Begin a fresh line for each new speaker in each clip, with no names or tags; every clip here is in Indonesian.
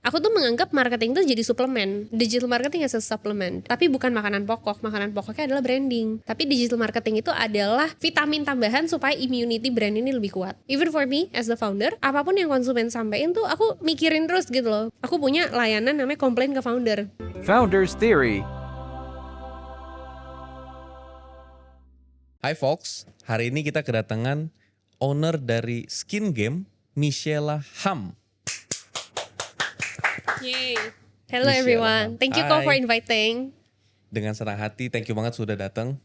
Aku tuh menganggap marketing itu jadi suplemen. Digital marketing as a supplement. Tapi bukan makanan pokok. Makanan pokoknya adalah branding. Tapi digital marketing itu adalah vitamin tambahan supaya immunity brand ini lebih kuat. Even for me as the founder, apapun yang konsumen sampein tuh aku mikirin terus gitu loh. Aku punya layanan namanya komplain ke founder.
Founders Theory.
Hai folks, hari ini kita kedatangan owner dari Skin Game, Michela Ham.
Yay. Hello
Michelle,
everyone. Thank you Ko for
Hai.
inviting.
Dengan senang hati, thank you banget sudah datang.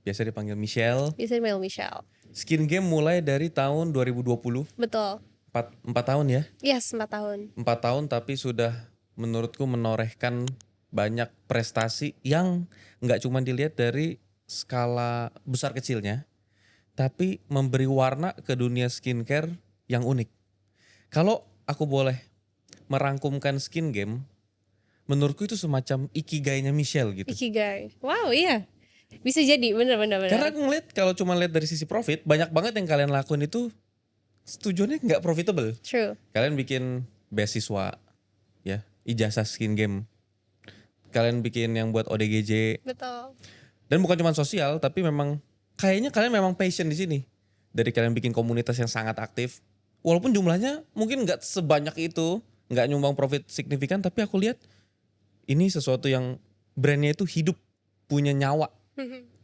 Biasa dipanggil Michelle.
Bisa email Michelle.
Skin Game mulai dari tahun 2020,
Betul.
4 tahun ya?
Yes, 4 tahun.
4 tahun tapi sudah menurutku menorehkan banyak prestasi yang nggak cuma dilihat dari skala besar kecilnya, tapi memberi warna ke dunia skincare yang unik. Kalau aku boleh merangkumkan Skin Game, menurutku itu semacam ikigai-nya Michelle gitu.
Ikigai. Wow, iya. Bisa jadi, bener.
Karena aku ngeliat kalau cuma lihat dari sisi profit, banyak banget yang kalian lakuin itu tujuannya nggak profitable.
True.
Kalian bikin beasiswa, ya, ijazah Skin Game. Kalian bikin yang buat ODGJ.
Betul.
Dan bukan cuma sosial, tapi memang kayaknya kalian memang passion di sini. Dari kalian bikin komunitas yang sangat aktif, walaupun jumlahnya mungkin nggak sebanyak itu, nggak nyumbang profit signifikan, tapi aku lihat ini sesuatu yang brandnya itu hidup, punya nyawa.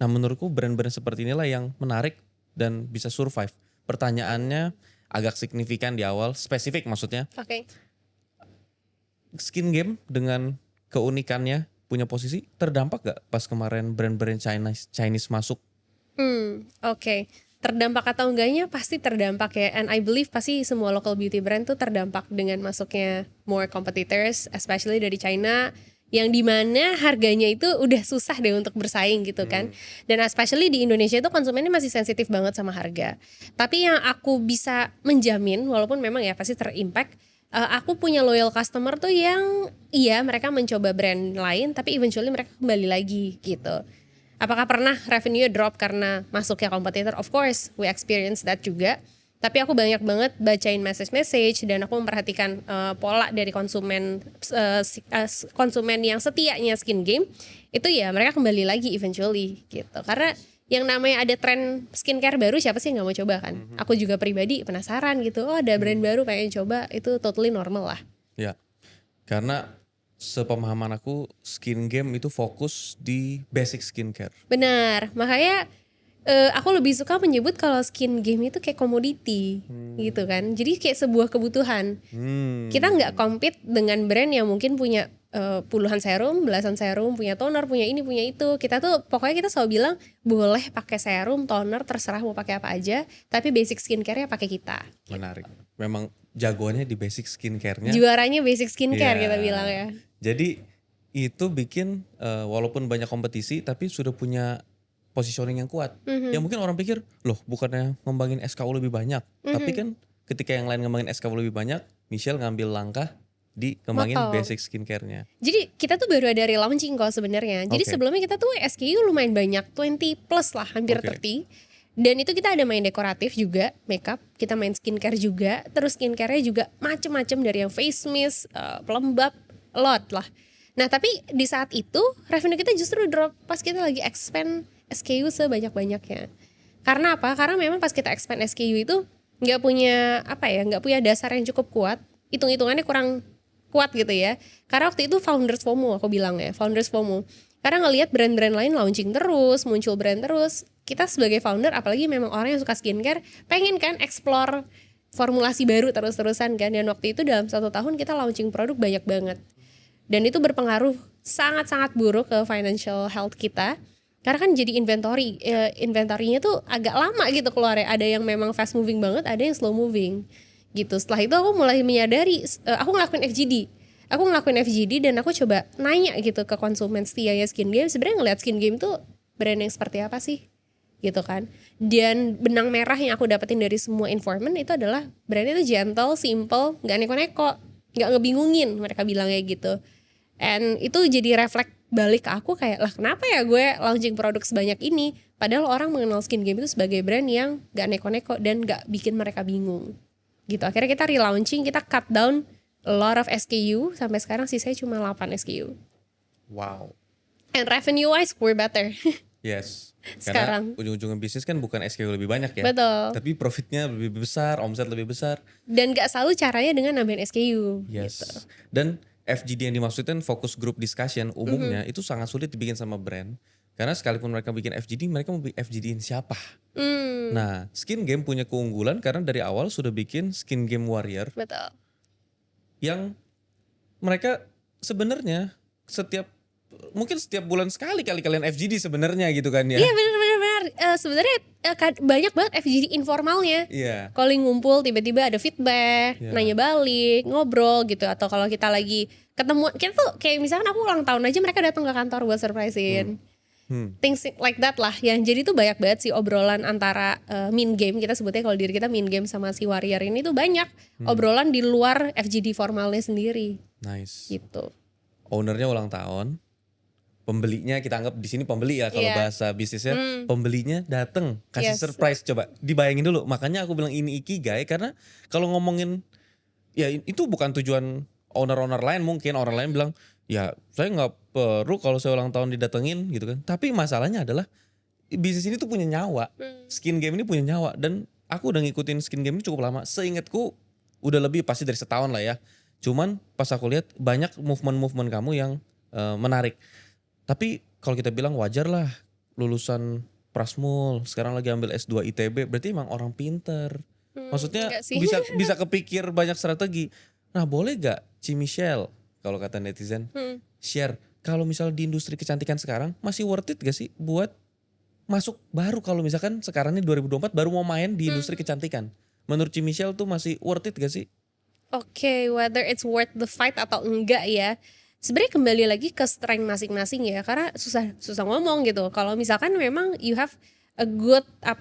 Nah menurutku brand-brand seperti inilah yang menarik dan bisa survive. Pertanyaannya agak signifikan di awal, spesifik maksudnya.
Oke.
Skin Game dengan keunikannya punya posisi terdampak gak pas kemarin brand-brand Chinese masuk?
Oke. Terdampak atau enggaknya pasti terdampak ya. And I believe pasti semua local beauty brand tuh terdampak dengan masuknya more competitors, especially dari China, yang dimana harganya itu udah susah deh untuk bersaing gitu kan. Dan especially di Indonesia itu konsumennya masih sensitif banget sama harga. Tapi yang aku bisa menjamin, walaupun memang ya pasti terimpact, aku punya loyal customer tuh yang iya mereka mencoba brand lain tapi eventually mereka kembali lagi gitu. Apakah pernah revenue drop karena masuknya kompetitor? Of course, we experience that juga. Tapi aku banyak banget bacain message dan aku memperhatikan pola dari konsumen konsumen yang setianya Skin Game. Itu ya mereka kembali lagi eventually gitu. Karena yang namanya ada tren skincare baru, siapa sih yang gak mau coba kan? Aku juga pribadi penasaran gitu, oh ada brand baru pengen coba, itu totally normal lah.
Ya, karena sepemahaman aku Skin Game itu fokus di basic skincare.
Benar, makanya aku lebih suka menyebut kalau Skin Game itu kayak komoditi gitu kan. Jadi kayak sebuah kebutuhan. Kita gak compete dengan brand yang mungkin punya puluhan serum, belasan serum, punya toner, punya ini, punya itu. Kita tuh pokoknya kita selalu bilang boleh pakai serum, toner, terserah mau pakai apa aja, tapi basic skincare-nya pakai kita.
Menarik. Memang jagoannya di basic skincare-nya.
Juaranya basic skincare
Ya.
kita bilang ya.
Jadi itu bikin walaupun banyak kompetisi tapi sudah punya positioning yang kuat. Yang mungkin orang pikir, loh bukannya ngembangin SKU lebih banyak. Tapi kan ketika yang lain ngembangin SKU lebih banyak, Michelle ngambil langkah di kembangin
Motong.
basic skincare-nya.
Jadi kita tuh baru ada relaunching kok sebenarnya. Jadi
Oke.
sebelumnya kita tuh SKU lumayan banyak, 20 plus lah, hampir
Oke.
30. Dan itu kita ada main dekoratif juga, makeup, kita main skincare juga. Terus skincare-nya juga macem-macem dari yang face mist, pelembab, lot lah. Nah tapi di saat itu revenue kita justru drop pas kita lagi expand SKU sebanyak-banyaknya. Karena apa? Karena memang pas kita expand SKU itu nggak punya dasar yang cukup kuat. Hitung-hitungannya kurang kuat gitu ya. Karena waktu itu founders FOMO aku bilang ya, founders FOMO. Karena ngelihat brand-brand lain launching terus, muncul brand terus. Kita sebagai founder, apalagi memang orang yang suka skincare, pengen kan explore formulasi baru terus-terusan kan. Dan waktu itu dalam 1 tahun kita launching produk banyak banget. Dan itu berpengaruh sangat-sangat buruk ke financial health kita. Karena kan jadi inventory-nya tuh agak lama gitu keluarnya. Ada yang memang fast moving banget, ada yang slow moving gitu. Setelah itu aku mulai menyadari, aku ngelakuin FGD dan aku coba nanya gitu ke konsumen setianya Skin Game, sebenarnya ngeliat Skin Game tuh brand yang seperti apa sih gitu kan. Dan benang merah yang aku dapetin dari semua informan itu adalah brandnya tuh gentle, simple, gak neko-neko, gak ngebingungin, mereka bilang kayak gitu. And itu jadi refleks balik ke aku kayak, lah kenapa ya gue launching produk sebanyak ini, padahal orang mengenal Skin Game itu sebagai brand yang gak neko-neko dan gak bikin mereka bingung gitu. Akhirnya kita relaunching, kita cut down a lot of SKU. Sampai sekarang sih saya cuma 8 SKU.
Wow.
And revenue wise we're better.
Yes.
Sekarang.
Karena ujung-ujungnya bisnis kan bukan SKU lebih banyak ya.
Betul.
Tapi profitnya lebih besar, omset lebih besar.
Dan gak selalu caranya dengan nambahin SKU.
Yes.
Gitu.
Dan FGD yang dimaksudkan focus group discussion umumnya itu sangat sulit dibikin sama brand. Karena sekalipun mereka bikin FGD, mereka mau FGD-in siapa? Nah, Skin Game punya keunggulan karena dari awal sudah bikin Skin Game Warrior
Betul.
yang mereka sebenarnya mungkin setiap bulan sekali kalian FGD sebenarnya gitu kan ya.
Iya benar. Sebenarnya banyak banget FGD informalnya.
Iya.
Calling ngumpul tiba-tiba ada feedback,
Iya.
nanya balik, ngobrol gitu. Atau kalau kita lagi ketemu, kita tuh kayak misalkan aku ulang tahun aja mereka datang ke kantor buat surprisein. Things like that lah. Yang jadi tuh banyak banget sih obrolan antara main game, kita sebutnya kalau diri kita main game sama si Warrior ini tuh banyak obrolan di luar FGD formalnya sendiri
Nice.
gitu.
Ownernya ulang tahun, pembelinya kita anggap di sini pembeli ya kalau
Iya.
bahasa bisnisnya, pembelinya dateng kasih
Yes.
surprise. Coba dibayangin dulu, makanya aku bilang ini ikigai karena kalau ngomongin ya itu bukan tujuan owner lain, mungkin orang lain bilang ya saya nggak perlu kalau saya ulang tahun didatengin gitu kan, tapi masalahnya adalah bisnis ini tuh punya nyawa. Skin Game ini punya nyawa dan aku udah ngikutin Skin Game ini cukup lama, seingatku udah lebih pasti dari setahun lah ya. Cuman pas aku lihat banyak movement kamu yang menarik. Tapi kalau kita bilang wajar lah lulusan Prasmul, sekarang lagi ambil S2 ITB, berarti emang orang pinter. Maksudnya
enggak sih.
bisa kepikir banyak strategi. Nah boleh gak Ci Michelle kalau kata netizen share kalau misal di industri kecantikan sekarang masih worth it gak sih buat masuk baru kalau misalkan sekarang ini 2024 baru mau main di industri kecantikan. Menurut Ci Michelle tuh masih worth it gak sih?
Oke, whether it's worth the fight atau enggak ya. Sebenarnya kembali lagi ke strength masing-masing ya, karena susah ngomong gitu. Kalau misalkan memang you have a good a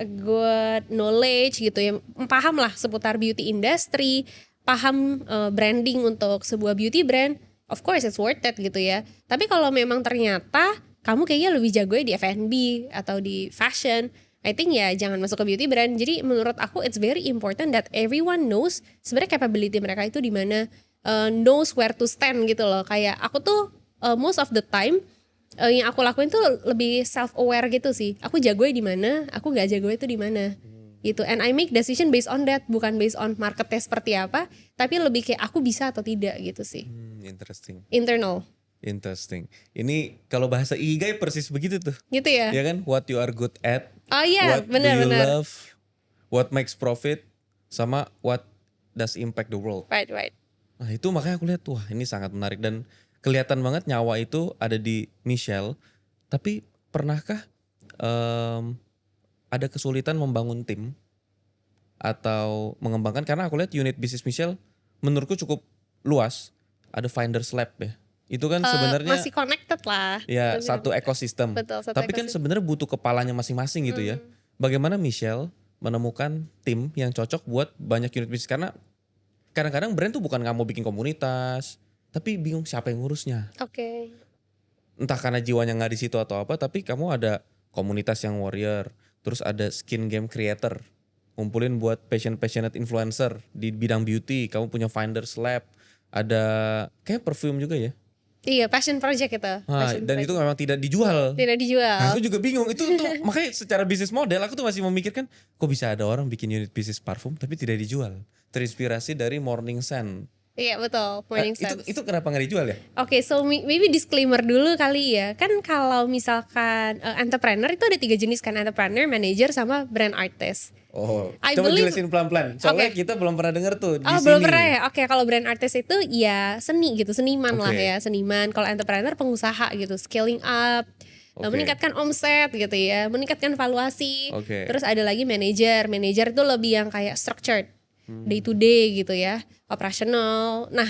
good knowledge gitu ya, paham lah seputar beauty industry, paham branding untuk sebuah beauty brand, of course it's worth it gitu ya. Tapi kalau memang ternyata kamu kayaknya lebih jago di F&B atau di fashion, I think ya jangan masuk ke beauty brand. Jadi menurut aku it's very important that everyone knows sebenarnya capability mereka itu di mana, knows where to stand gitu loh. Kayak aku tuh most of the time yang aku lakuin tuh lebih self aware gitu sih. Aku jago di mana, aku nggak jago itu di mana. Gitu. And I make decision based on that, bukan based on marketnya seperti apa, tapi lebih kayak aku bisa atau tidak gitu sih.
Interesting.
Interesting.
Ini kalau bahasa ikigai persis begitu tuh.
Gitu ya.
Ya kan? What you are good at.
Oh iya,
What do you
benar-benar.
love, what makes profit, sama what does impact the world.
Right.
Nah itu makanya aku lihat, wah ini sangat menarik dan kelihatan banget nyawa itu ada di Michelle. Tapi pernahkah ada kesulitan membangun tim atau mengembangkan? Karena aku lihat unit bisnis Michelle menurutku cukup luas. Ada Finders Lab ya. Itu kan sebenarnya
Masih connected lah.
ya
Bener.
satu ekosistem.
Betul, satu
Tapi kan
ekosistem.
sebenarnya butuh kepalanya masing-masing gitu ya. Bagaimana Michelle menemukan tim yang cocok buat banyak unit bisnis? Karena kadang-kadang brand tuh bukan nggak mau bikin komunitas, tapi bingung siapa yang ngurusnya.
Oke.
Entah karena jiwanya nggak di situ atau apa, tapi kamu ada komunitas yang warrior, terus ada Skin Game creator, ngumpulin buat passionate influencer di bidang beauty. Kamu punya Finders Lab, ada kayak perfume juga ya.
Iya, passion project itu.
Nah,
Passion
dan
project.
itu memang tidak dijual.
Tidak dijual.
Nah, aku juga bingung itu tuh makanya secara bisnis model aku tuh masih memikirkan kok bisa ada orang bikin unit bisnis parfum tapi tidak dijual. Terinspirasi dari Morning Scent.
Iya betul, Morning Sense.
Itu kenapa nggak dijual ya?
Oke, so maybe disclaimer dulu kali ya. Kan kalau misalkan entrepreneur itu ada 3 jenis kan, entrepreneur, manager, sama brand artist.
Oh,
I
coba
believe-
jelasin pelan-pelan. Soalnya
Oke.
kita belum pernah dengar tuh di
Oh
sini.
belum pernah ya? Oke, kalau brand artist itu ya seni gitu, seniman lah
Oke.
ya, seniman. Kalau entrepreneur pengusaha gitu, scaling up,
Oke.
meningkatkan omset gitu ya, meningkatkan valuasi.
Oke.
Terus ada lagi manager itu lebih yang kayak structured,
Hmm.
day to day gitu ya, operasional. Nah,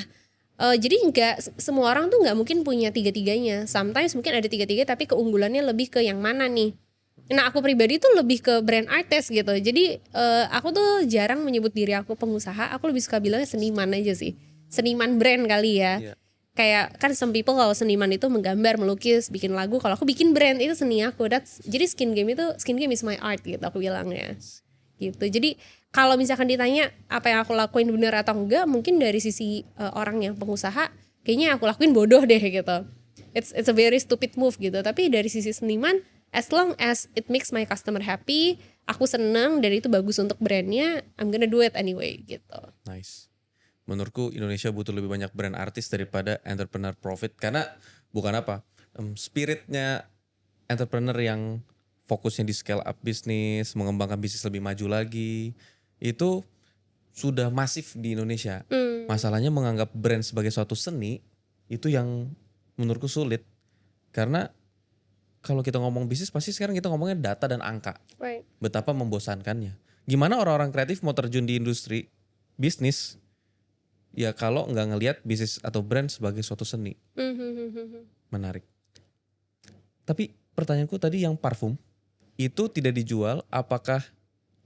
jadi nggak semua orang tuh nggak mungkin punya tiga-tiganya. Sometimes mungkin ada tiga-tiga tapi keunggulannya lebih ke yang mana nih? Nah aku pribadi tuh lebih ke brand artist gitu. Jadi aku tuh jarang menyebut diri aku pengusaha. Aku lebih suka bilangnya seniman aja sih. Seniman brand kali ya.
Iya.
Kayak kan some people kalau seniman itu menggambar, melukis, bikin lagu. Kalau aku bikin brand itu seni aku. Jadi Skin Game is my art gitu aku bilangnya. Gitu. Jadi kalau misalkan ditanya apa yang aku lakuin bener atau enggak, mungkin dari sisi orang yang pengusaha kayaknya aku lakuin bodoh deh gitu. It's a very stupid move gitu. Tapi dari sisi seniman, as long as it makes my customer happy, aku seneng dan itu bagus untuk brandnya, I'm gonna do it anyway gitu.
Nice. Menurutku Indonesia butuh lebih banyak brand artis daripada entrepreneur profit, karena bukan apa, spiritnya entrepreneur yang fokusnya di scale up bisnis, mengembangkan bisnis lebih maju lagi, itu sudah masif di Indonesia. Masalahnya menganggap brand sebagai suatu seni itu yang menurutku sulit, karena kalau kita ngomong bisnis pasti sekarang kita ngomongnya data dan angka.
Right.
Betapa membosankannya. Gimana orang-orang kreatif mau terjun di industri bisnis ya kalau nggak ngelihat bisnis atau brand sebagai suatu seni. Menarik. Tapi pertanyaanku tadi yang parfum itu tidak dijual, apakah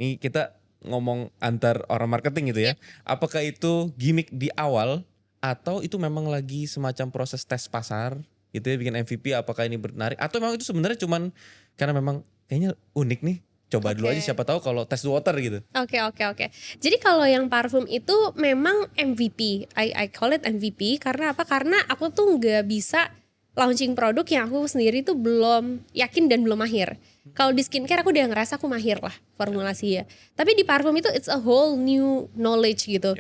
ini kita ngomong antar orang marketing gitu ya, apakah itu gimmick di awal atau itu memang lagi semacam proses tes pasar gitu ya, bikin MVP, apakah ini menarik atau memang itu sebenarnya cuman karena memang kayaknya unik nih, coba dulu aja siapa tahu kalau test the water gitu.
Oke. Jadi kalau yang parfum itu memang MVP. I call it MVP karena apa? Karena aku tuh nggak bisa launching produk yang aku sendiri tuh belum yakin dan belum mahir. Kalau di skincare aku udah ngerasa aku mahir lah formulasi ya. Tapi di parfum itu it's a whole new knowledge gitu.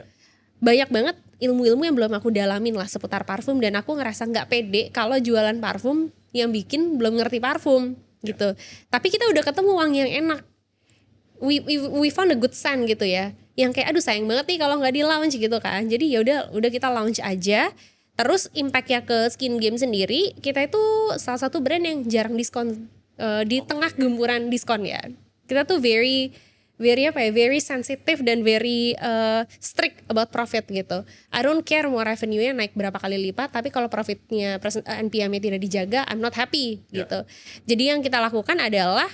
Banyak banget ilmu-ilmu yang belum aku dalamin lah seputar parfum, dan aku ngerasa nggak pede kalau jualan parfum yang bikin belum ngerti parfum gitu. Tapi kita udah ketemu wangi yang enak. We found a good scent gitu ya. Yang kayak aduh sayang banget nih kalau nggak di launch gitu kan. Jadi ya udah kita launch aja. Terus impactnya ke Skin Game sendiri, kita itu salah satu brand yang jarang diskon di tengah gempuran diskon ya. Kita tuh very sensitive dan very strict about profit gitu. I don't care mau revenue-nya naik berapa kali lipat, tapi kalau profitnya NPM-nya tidak dijaga, I'm not happy gitu. Jadi yang kita lakukan adalah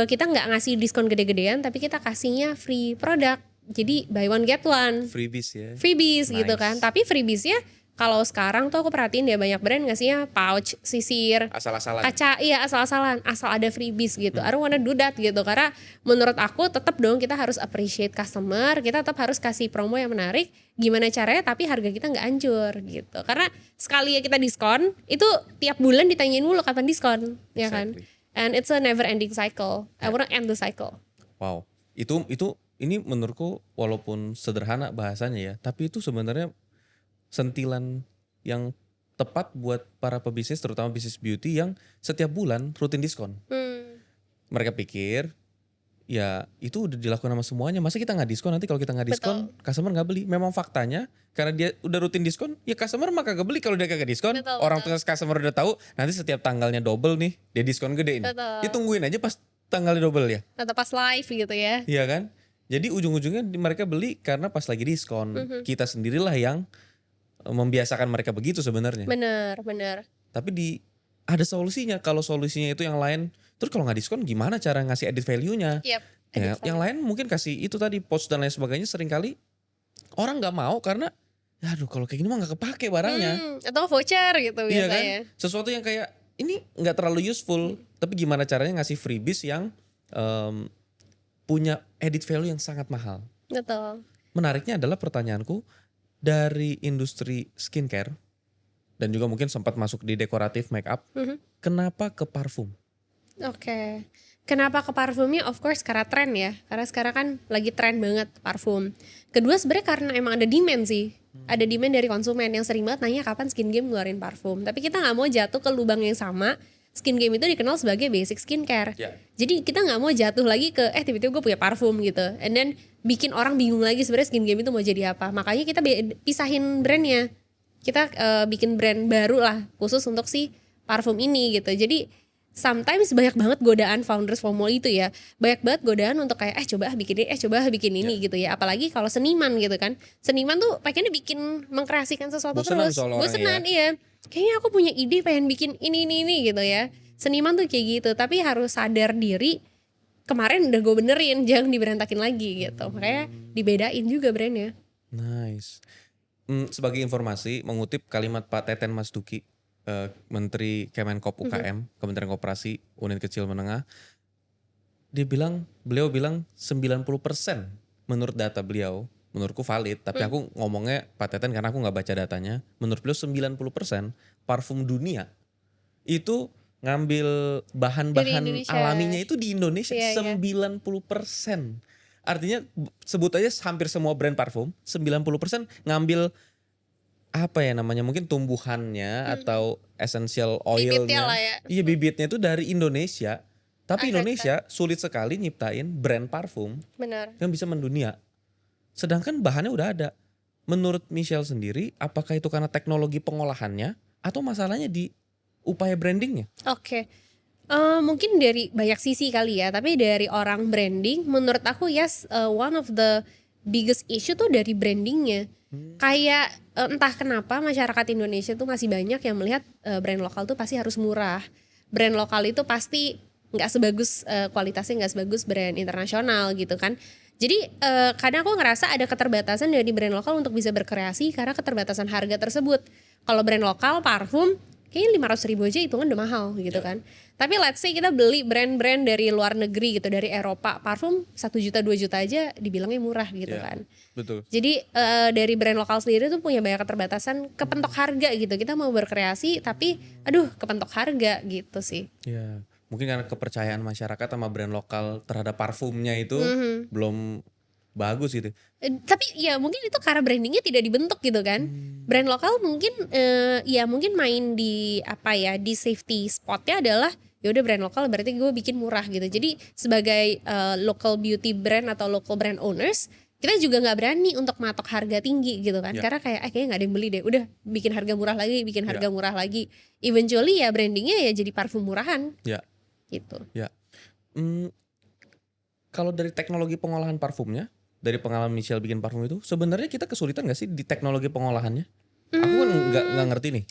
kita nggak ngasih diskon gede-gedean, tapi kita kasihnya free product. Jadi buy one get one.
Freebies ya.
Freebies gitu
Nice.
kan. Tapi freebiesnya kalau sekarang tuh aku perhatiin ya banyak brand ngasihnya pouch, sisir,
Asal-asalan.
kaca, iya asal-asalan, asal ada freebies gitu. I don't wanna do that gitu, karena menurut aku tetap dong kita harus appreciate customer, kita tetap harus kasih promo yang menarik. Gimana caranya tapi harga kita nggak hancur gitu. Karena sekali ya kita diskon, itu tiap bulan ditanyain mulu kapan diskon, ya kan?
Exactly.
And it's a never ending cycle. I wanna end the cycle.
Wow. Itu ini menurutku walaupun sederhana bahasanya ya, tapi itu sebenarnya sentilan yang tepat buat para pebisnis, terutama bisnis beauty yang setiap bulan rutin diskon. Mereka pikir ya itu udah dilakukan sama semuanya, masa kita nggak diskon, nanti kalau kita nggak diskon customer nggak beli. Memang faktanya karena dia udah rutin diskon, ya customer mah kagak beli kalau dia kagak diskon.
Betul,
Orang
betul.
customer udah tahu nanti setiap tanggalnya double nih, dia diskon gede ini.
Betul.
Ya tungguin aja pas tanggalnya double ya.
Atau pas live gitu ya.
Iya kan? Jadi ujung-ujungnya mereka beli karena pas lagi diskon. Kita sendirilah yang membiasakan mereka begitu sebenarnya.
Bener.
Tapi ada solusinya. Kalau solusinya itu yang lain, terus kalau nggak diskon gimana cara ngasih added value-nya?
Yep.
Ya, yang lain mungkin kasih itu tadi pouch dan lain sebagainya, seringkali orang nggak mau karena aduh kalau kayak gini mah nggak kepake barangnya.
Atau voucher gitu
Iya kan?
biasanya.
Sesuatu yang kayak ini nggak terlalu useful, tapi gimana caranya ngasih freebies yang punya added value yang sangat mahal.
Betul.
Menariknya adalah pertanyaanku, dari industri skincare dan juga mungkin sempat masuk di dekoratif make up, kenapa ke parfum?
Oke. Kenapa ke parfumnya? Of course karena tren ya. Karena sekarang kan lagi tren banget parfum. Kedua sebenarnya karena emang ada demand sih. Ada demand dari konsumen yang sering banget nanya kapan Skin Game ngeluarin parfum. Tapi kita nggak mau jatuh ke lubang yang sama. Skin Game itu dikenal sebagai basic skincare.
Ya.
Jadi kita nggak mau jatuh lagi ke tiba-tiba gue punya parfum gitu. And then bikin orang bingung lagi sebenarnya Skin Game itu mau jadi apa. Makanya kita pisahin brandnya. Kita bikin brand baru lah khusus untuk si parfum ini gitu. Jadi sometimes banyak banget godaan founders FOMO itu ya. Banyak banget godaan untuk kayak coba bikin ini gitu ya. Apalagi kalau seniman gitu kan. Seniman tuh pengennya bikin mengkreasikan sesuatu
Bosenan
terus.
soal orang
Bosenan
ya.
iya. Kayaknya aku punya ide pengen bikin ini gitu ya. Seniman tuh kayak gitu. Tapi harus sadar diri. Kemarin udah gue benerin, jangan diberantakin lagi gitu. Makanya dibedain juga brandnya.
Nice. Sebagai informasi, mengutip kalimat Pak Teten Mas Duki, Menteri Kemenkop UKM, Kementerian Koperasi Unit Kecil Menengah, beliau bilang 90% menurut data beliau, menurutku valid, tapi aku ngomongnya patetan karena aku nggak baca datanya. Menurut beliau 90% parfum dunia itu ngambil
Dari
bahan-bahan
Indonesia.
alaminya itu di Indonesia.
Iya, iya.
90%. Artinya sebut aja hampir semua brand parfum 90% ngambil apa ya namanya, mungkin tumbuhannya atau essential
Bibitnya lah
oilnya.
ya.
Iya, bibitnya itu dari Indonesia. Tapi
Heeh,
Indonesia sulit sekali nyiptain brand parfum
benar.
yang bisa mendunia. Sedangkan bahannya udah ada. Menurut Michelle sendiri, apakah itu karena teknologi pengolahannya atau masalahnya di upaya brandingnya?
Oke. Mungkin dari banyak sisi kali ya, tapi dari orang branding menurut aku yes, one of the biggest issue tuh dari brandingnya. Kayak entah kenapa masyarakat Indonesia tuh masih banyak yang melihat brand lokal tuh pasti harus murah. Brand lokal itu pasti nggak sebagus kualitasnya nggak sebagus brand internasional gitu kan. Jadi kadang aku ngerasa ada keterbatasan dari brand lokal untuk bisa berkreasi karena keterbatasan harga tersebut. Kalau brand lokal parfum kayaknya 500.000 aja hitungan udah mahal gitu kan. Tapi let's say kita beli brand-brand dari luar negeri gitu, dari Eropa, parfum 1 juta 2 juta aja dibilangnya murah gitu
Ya,
kan.
betul.
Jadi dari brand lokal sendiri tuh punya banyak keterbatasan, kepentok harga gitu. Kita mau berkreasi tapi aduh kepentok harga gitu sih.
Ya, mungkin karena kepercayaan masyarakat sama brand lokal terhadap parfumnya itu belum bagus gitu.
Tapi ya mungkin itu karena brandingnya tidak dibentuk gitu kan. Brand lokal mungkin ya mungkin main di apa ya, di safety spotnya adalah ya udah brand lokal berarti gue bikin murah gitu. Jadi sebagai local beauty brand atau local brand owners kita juga nggak berani untuk matok harga tinggi gitu kan.
Ya.
Karena kayak kayaknya nggak ada yang beli deh. Udah bikin harga murah lagi, bikin harga
Ya.
murah lagi. Eventually ya brandingnya ya jadi parfum murahan
Ya,
gitu.
ya. Kalau dari teknologi pengolahan parfumnya, dari pengalaman Michelle bikin parfum itu, sebenarnya kita kesulitan gak sih di teknologi pengolahannya? Aku kan nggak ngerti nih.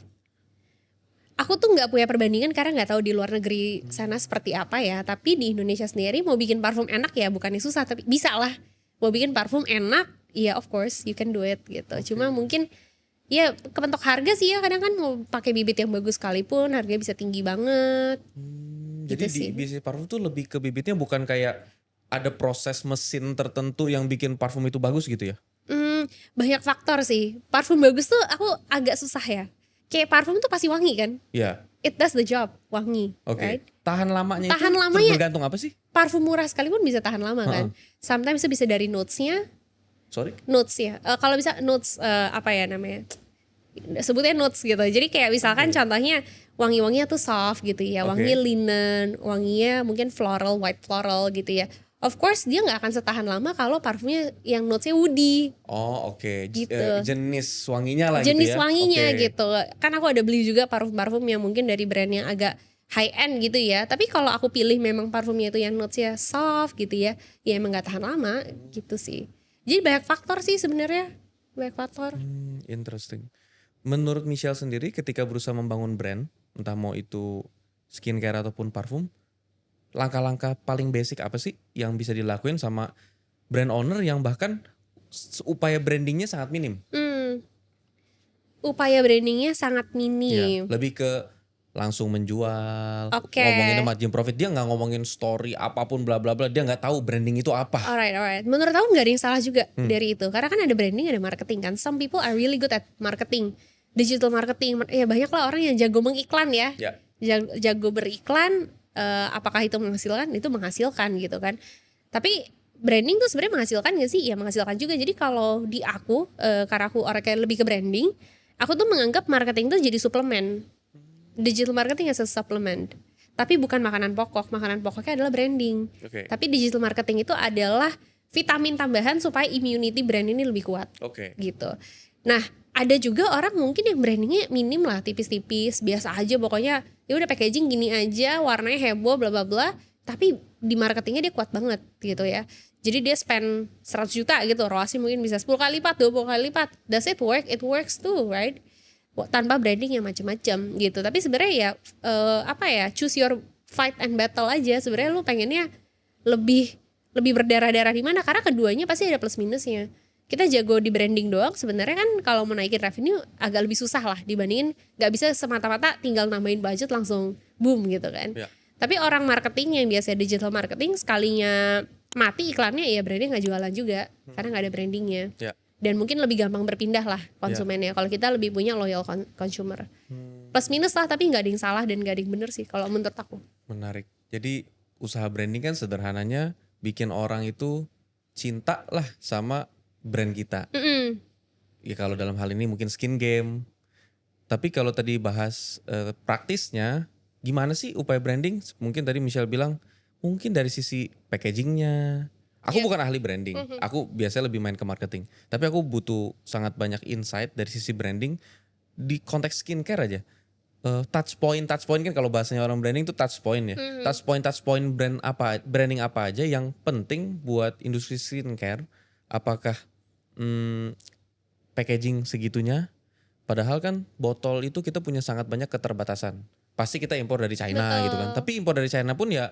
Aku tuh nggak punya perbandingan karena nggak tahu di luar negeri sana seperti apa ya. Tapi di Indonesia sendiri mau bikin parfum enak ya bukannya susah, tapi bisa lah. Mau bikin parfum enak, ya of course you can do it gitu. Cuma mungkin ya kepentok harga sih ya, kadang kan mau pakai bibit yang bagus sekalipun harganya bisa tinggi banget.
Jadi
Gitu
di
sih.
bisnis parfum tuh lebih ke bibitnya, bukan kayak ada proses mesin tertentu yang bikin parfum itu bagus gitu ya?
Banyak faktor sih. Parfum bagus tuh aku agak susah ya. Kayak parfum tuh pasti wangi kan?
Ya,
It does the job, wangi,
oke.
right?
Tahan lamanya
Tahan
itu
lamanya-
tergantung apa sih?
Parfum murah sekalipun bisa tahan lama kan? Sometimes itu bisa dari notes-nya,
Sorry?
notes ya. Kalau bisa notes apa ya namanya? Sebutnya notes gitu. Jadi kayak misalkan contohnya wangi-wanginya tuh soft gitu ya. Wanginya linen, wanginya mungkin floral, white floral gitu ya. Of course dia nggak akan setahan lama kalau parfumnya yang notesnya woody.
Oh, oke.
Gitu.
Jenis wanginya lah
Jenis
gitu ya?
wanginya
Oke.
gitu. Kan aku ada beli juga parfum-parfum yang mungkin dari brand yang agak high end gitu ya. Tapi kalau aku pilih memang parfumnya itu yang notesnya soft gitu ya. Ya emang nggak tahan lama gitu sih. Jadi banyak faktor sih sebenarnya. Banyak faktor.
Interesting. Menurut Michelle sendiri ketika berusaha membangun brand, entah mau itu skincare ataupun parfum, langkah-langkah paling basic apa sih yang bisa dilakuin sama brand owner yang bahkan upaya brandingnya sangat minim?
Upaya brandingnya sangat
Ya,
minim.
lebih ke langsung menjual,
Oke.
ngomongin margin profit, dia nggak ngomongin story apapun bla bla bla, dia nggak tahu branding itu apa.
Alright. Menurut aku nggak ada yang salah juga dari itu. Karena kan ada branding, ada marketing kan. Some people are really good at marketing, digital marketing. Ya banyak lah orang yang jago mengiklan ya.
Ya.
Jago beriklan. Apakah itu menghasilkan? Itu menghasilkan gitu kan. Tapi branding tuh sebenarnya menghasilkan gak sih? Ya menghasilkan juga. Jadi kalau di aku, karena aku orangnya lebih ke branding, aku tuh menganggap marketing tuh jadi suplemen. Digital marketing as a supplement. Tapi bukan makanan pokok. Makanan pokoknya adalah branding.
Oke.
Tapi digital marketing itu adalah vitamin tambahan supaya immunity brand ini lebih kuat
Oke.
gitu. Nah, ada juga orang mungkin yang brandingnya minim lah, tipis-tipis, biasa aja pokoknya. Ya udah packaging gini aja, warnanya heboh bla bla bla, tapi di marketingnya dia kuat banget gitu ya. Jadi dia spend 100 juta gitu, ROAS mungkin bisa 10 kali lipat, 20 kali lipat. Does it work? It works too, right? Tanpa branding yang macam-macam gitu. Tapi sebenarnya ya apa ya, choose your fight and battle aja. Sebenarnya lu pengennya lebih berdarah-darah di mana? Karena keduanya pasti ada plus minusnya. Kita jago di branding doang, sebenarnya kan kalau mau naikin revenue agak lebih susah lah dibandingin nggak bisa semata-mata tinggal nambahin budget langsung boom gitu kan.
Ya.
Tapi orang marketing yang biasa digital marketing sekalinya mati iklannya ya brandnya nggak jualan juga karena nggak ada brandingnya.
Ya.
Dan mungkin lebih gampang berpindah lah konsumennya kalau kita lebih punya loyal consumer. Plus minus lah, tapi nggak ada yang salah dan nggak ada yang bener sih kalau menurut aku.
Menarik. Jadi usaha branding kan sederhananya bikin orang itu cinta lah sama brand kita. Ya kalau dalam hal ini mungkin skin game. Tapi kalau tadi bahas praktisnya, gimana sih upaya branding? Mungkin tadi Michelle bilang mungkin dari sisi packagingnya. Aku bukan ahli branding, aku biasanya lebih main ke marketing. Tapi aku butuh sangat banyak insight dari sisi branding di konteks skincare aja. Touch point kan kalau bahasanya orang branding itu touch point ya. Touch point branding apa aja yang penting buat industri skincare. Apakah packaging segitunya? Padahal kan botol itu kita punya sangat banyak keterbatasan. Pasti kita impor dari China gitu kan. Tapi impor dari China pun ya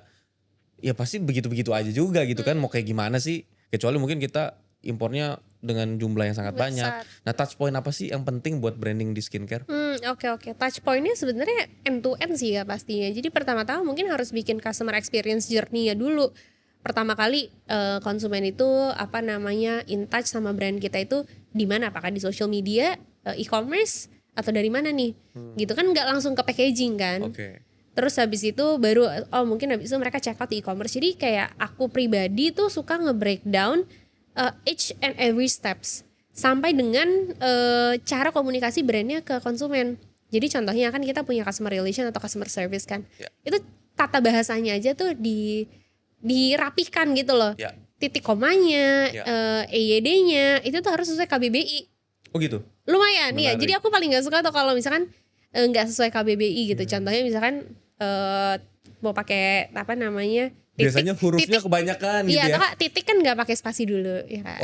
pasti begitu-begitu aja juga gitu kan. Mau kayak gimana sih? Kecuali mungkin kita impornya dengan jumlah yang sangat banyak. Nah, touch point apa sih yang penting buat branding di skincare?
Oke. Touch pointnya sebenarnya end to end sih ya pastinya. Jadi pertama-tama mungkin harus bikin customer experience journey-nya dulu. Pertama kali konsumen itu in touch sama brand kita itu di mana? Apakah di social media, e-commerce, atau dari mana nih? Gitu kan nggak langsung ke packaging kan? Terus habis itu baru mungkin habis itu mereka check out di e-commerce. Jadi kayak aku pribadi tuh suka nge-breakdown each and every steps sampai dengan cara komunikasi brandnya ke konsumen. Jadi contohnya kan kita punya customer relation atau customer service kan. Itu tata bahasanya aja tuh dirapihkan gitu loh. Titik komanya, EYD-nya itu tuh harus sesuai KBBI.
Oh gitu?
Lumayan ya. Jadi aku paling gak suka tuh kalau misalkan nggak sesuai KBBI gitu. Contohnya misalkan mau pakai titik,
biasanya hurufnya kebanyakan gitu ya.
Iya, atau titik kan nggak pakai spasi dulu ya kan.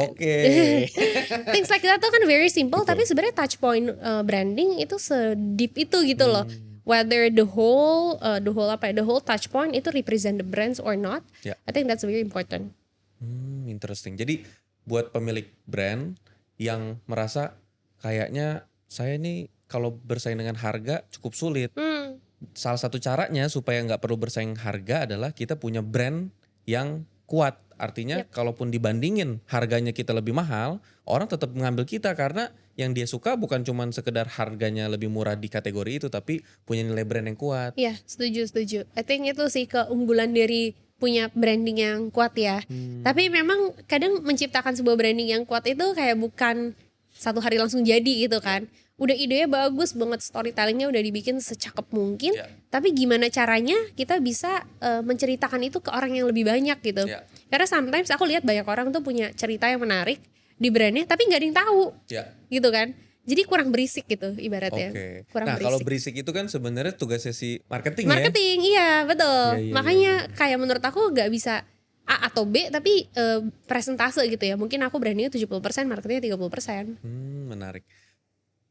Things like that tuh kan very simple. Betul. Tapi sebenarnya touch point branding itu sedeep itu gitu loh. Whether the whole touch point itu represent the brands or not, I think that's very important.
Interesting. Jadi buat pemilik brand yang merasa kayaknya saya nih kalau bersaing dengan harga cukup sulit. Salah satu caranya supaya nggak perlu bersaing harga adalah kita punya brand yang kuat. Artinya kalaupun dibandingin harganya kita lebih mahal, orang tetap mengambil kita karena yang dia suka bukan cuma sekedar harganya lebih murah di kategori itu, tapi punya nilai brand yang kuat.
Iya, setuju. I think itu sih keunggulan dari punya branding yang kuat ya. Tapi memang kadang menciptakan sebuah branding yang kuat itu kayak bukan satu hari langsung jadi gitu kan. Udah idenya bagus banget, storytellingnya udah dibikin secakep mungkin, tapi gimana caranya kita bisa menceritakan itu ke orang yang lebih banyak gitu. Karena sometimes aku lihat banyak orang tuh punya cerita yang menarik di brandnya, tapi nggak ada yang tahu, gitu kan. Jadi kurang berisik gitu ibaratnya.
Nah kalau berisik itu kan sebenarnya tugasnya si marketing ya.
Marketing, iya betul. Makanya kayak menurut aku nggak bisa A atau B, tapi presentase gitu ya. Mungkin aku brandingnya 70%, marketingnya 30%.
Menarik.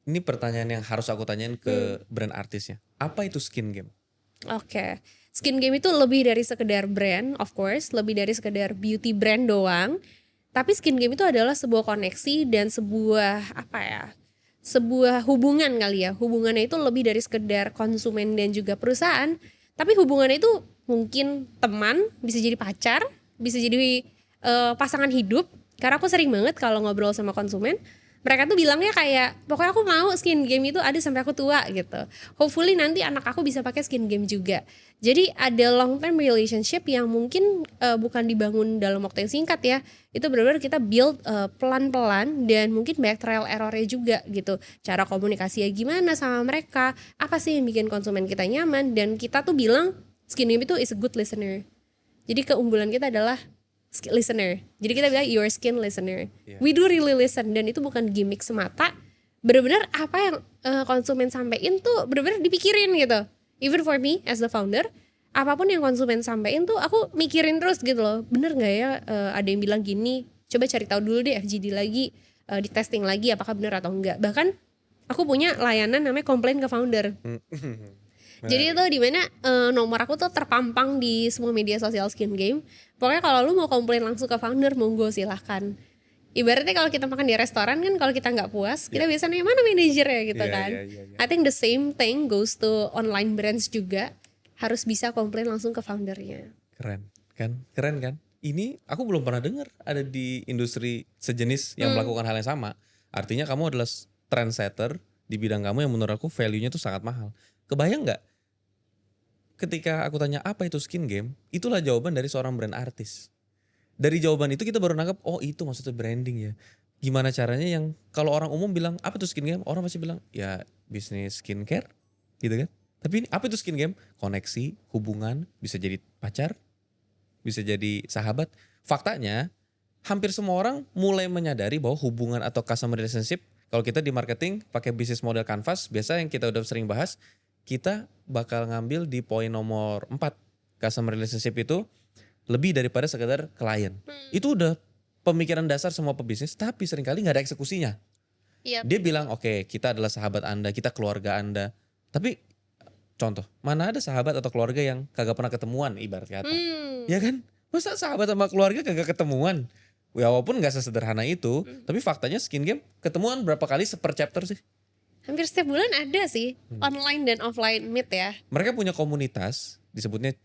Ini pertanyaan yang harus aku tanyain ke brand artisnya. Apa itu skin game?
Skin game itu lebih dari sekedar brand, of course. Lebih dari sekedar beauty brand doang. Tapi skin game itu adalah sebuah koneksi dan sebuah hubungan kali ya. Hubungannya itu lebih dari sekedar konsumen dan juga perusahaan. Tapi hubungannya itu mungkin teman, bisa jadi pacar, bisa jadi pasangan hidup. Karena aku sering banget kalau ngobrol sama konsumen, mereka tuh bilangnya kayak pokoknya aku mau skin game itu ada sampai aku tua gitu. Hopefully nanti anak aku bisa pakai skin game juga. Jadi ada long term relationship yang mungkin bukan dibangun dalam waktu yang singkat ya. Itu benar-benar kita build pelan-pelan dan mungkin banyak trial errornya juga gitu. Cara komunikasinya gimana sama mereka, apa sih yang bikin konsumen kita nyaman, dan kita tuh bilang skin game itu is a good listener. Jadi keunggulan kita adalah listener. Jadi kita bilang your skin listener. We do really listen, dan itu bukan gimmick semata. Benar-benar apa yang konsumen sampein tuh benar-benar dipikirin gitu. Even for me as the founder, apapun yang konsumen sampein tuh aku mikirin terus gitu loh. Bener nggak ya ada yang bilang gini? Coba cari tahu dulu deh FGD lagi, di testing lagi apakah benar atau enggak. Bahkan aku punya layanan namanya komplain ke founder. Jadi itu dimana nomor aku tuh terpampang di semua media sosial skin game. Pokoknya kalau lu mau komplain langsung ke founder, monggo silahkan. Ibaratnya kalau kita makan di restoran kan, kalau kita nggak puas, kita biasanya mana manajernya gitu kan. I think the same thing goes to online brands juga. Harus bisa komplain langsung ke foundernya.
Keren kan? ini aku belum pernah dengar ada di industri sejenis yang melakukan hal yang sama. Artinya kamu adalah trendsetter di bidang kamu yang menurut aku value-nya tuh sangat mahal. Kebayang nggak ketika aku tanya apa itu skin game, itulah jawaban dari seorang brand artis. Dari jawaban itu kita baru nangkep, oh itu maksudnya branding ya. Gimana caranya yang kalau orang umum bilang apa itu skin game, orang pasti bilang ya bisnis skincare gitu kan. Tapi ini apa itu skin game? Koneksi, hubungan, bisa jadi pacar, bisa jadi sahabat. Faktanya hampir semua orang mulai menyadari bahwa hubungan atau customer relationship, kalau kita di marketing pakai bisnis model canvas, biasa yang kita udah sering bahas, kita bakal ngambil di poin nomor 4. Customer relationship itu lebih daripada sekedar klien. Itu udah pemikiran dasar semua pebisnis, tapi seringkali nggak ada eksekusinya.
Yap.
Dia bilang, oke kita adalah sahabat Anda, kita keluarga Anda. Tapi contoh, mana ada sahabat atau keluarga yang kagak pernah ketemuan ibarat kata. Ya kan? Masa sahabat sama keluarga kagak ketemuan? Ya walaupun gak sesederhana itu, tapi faktanya skin game ketemuan berapa kali per chapter sih?
Hampir setiap bulan ada sih, online dan offline meet ya.
Mereka punya komunitas, disebutnya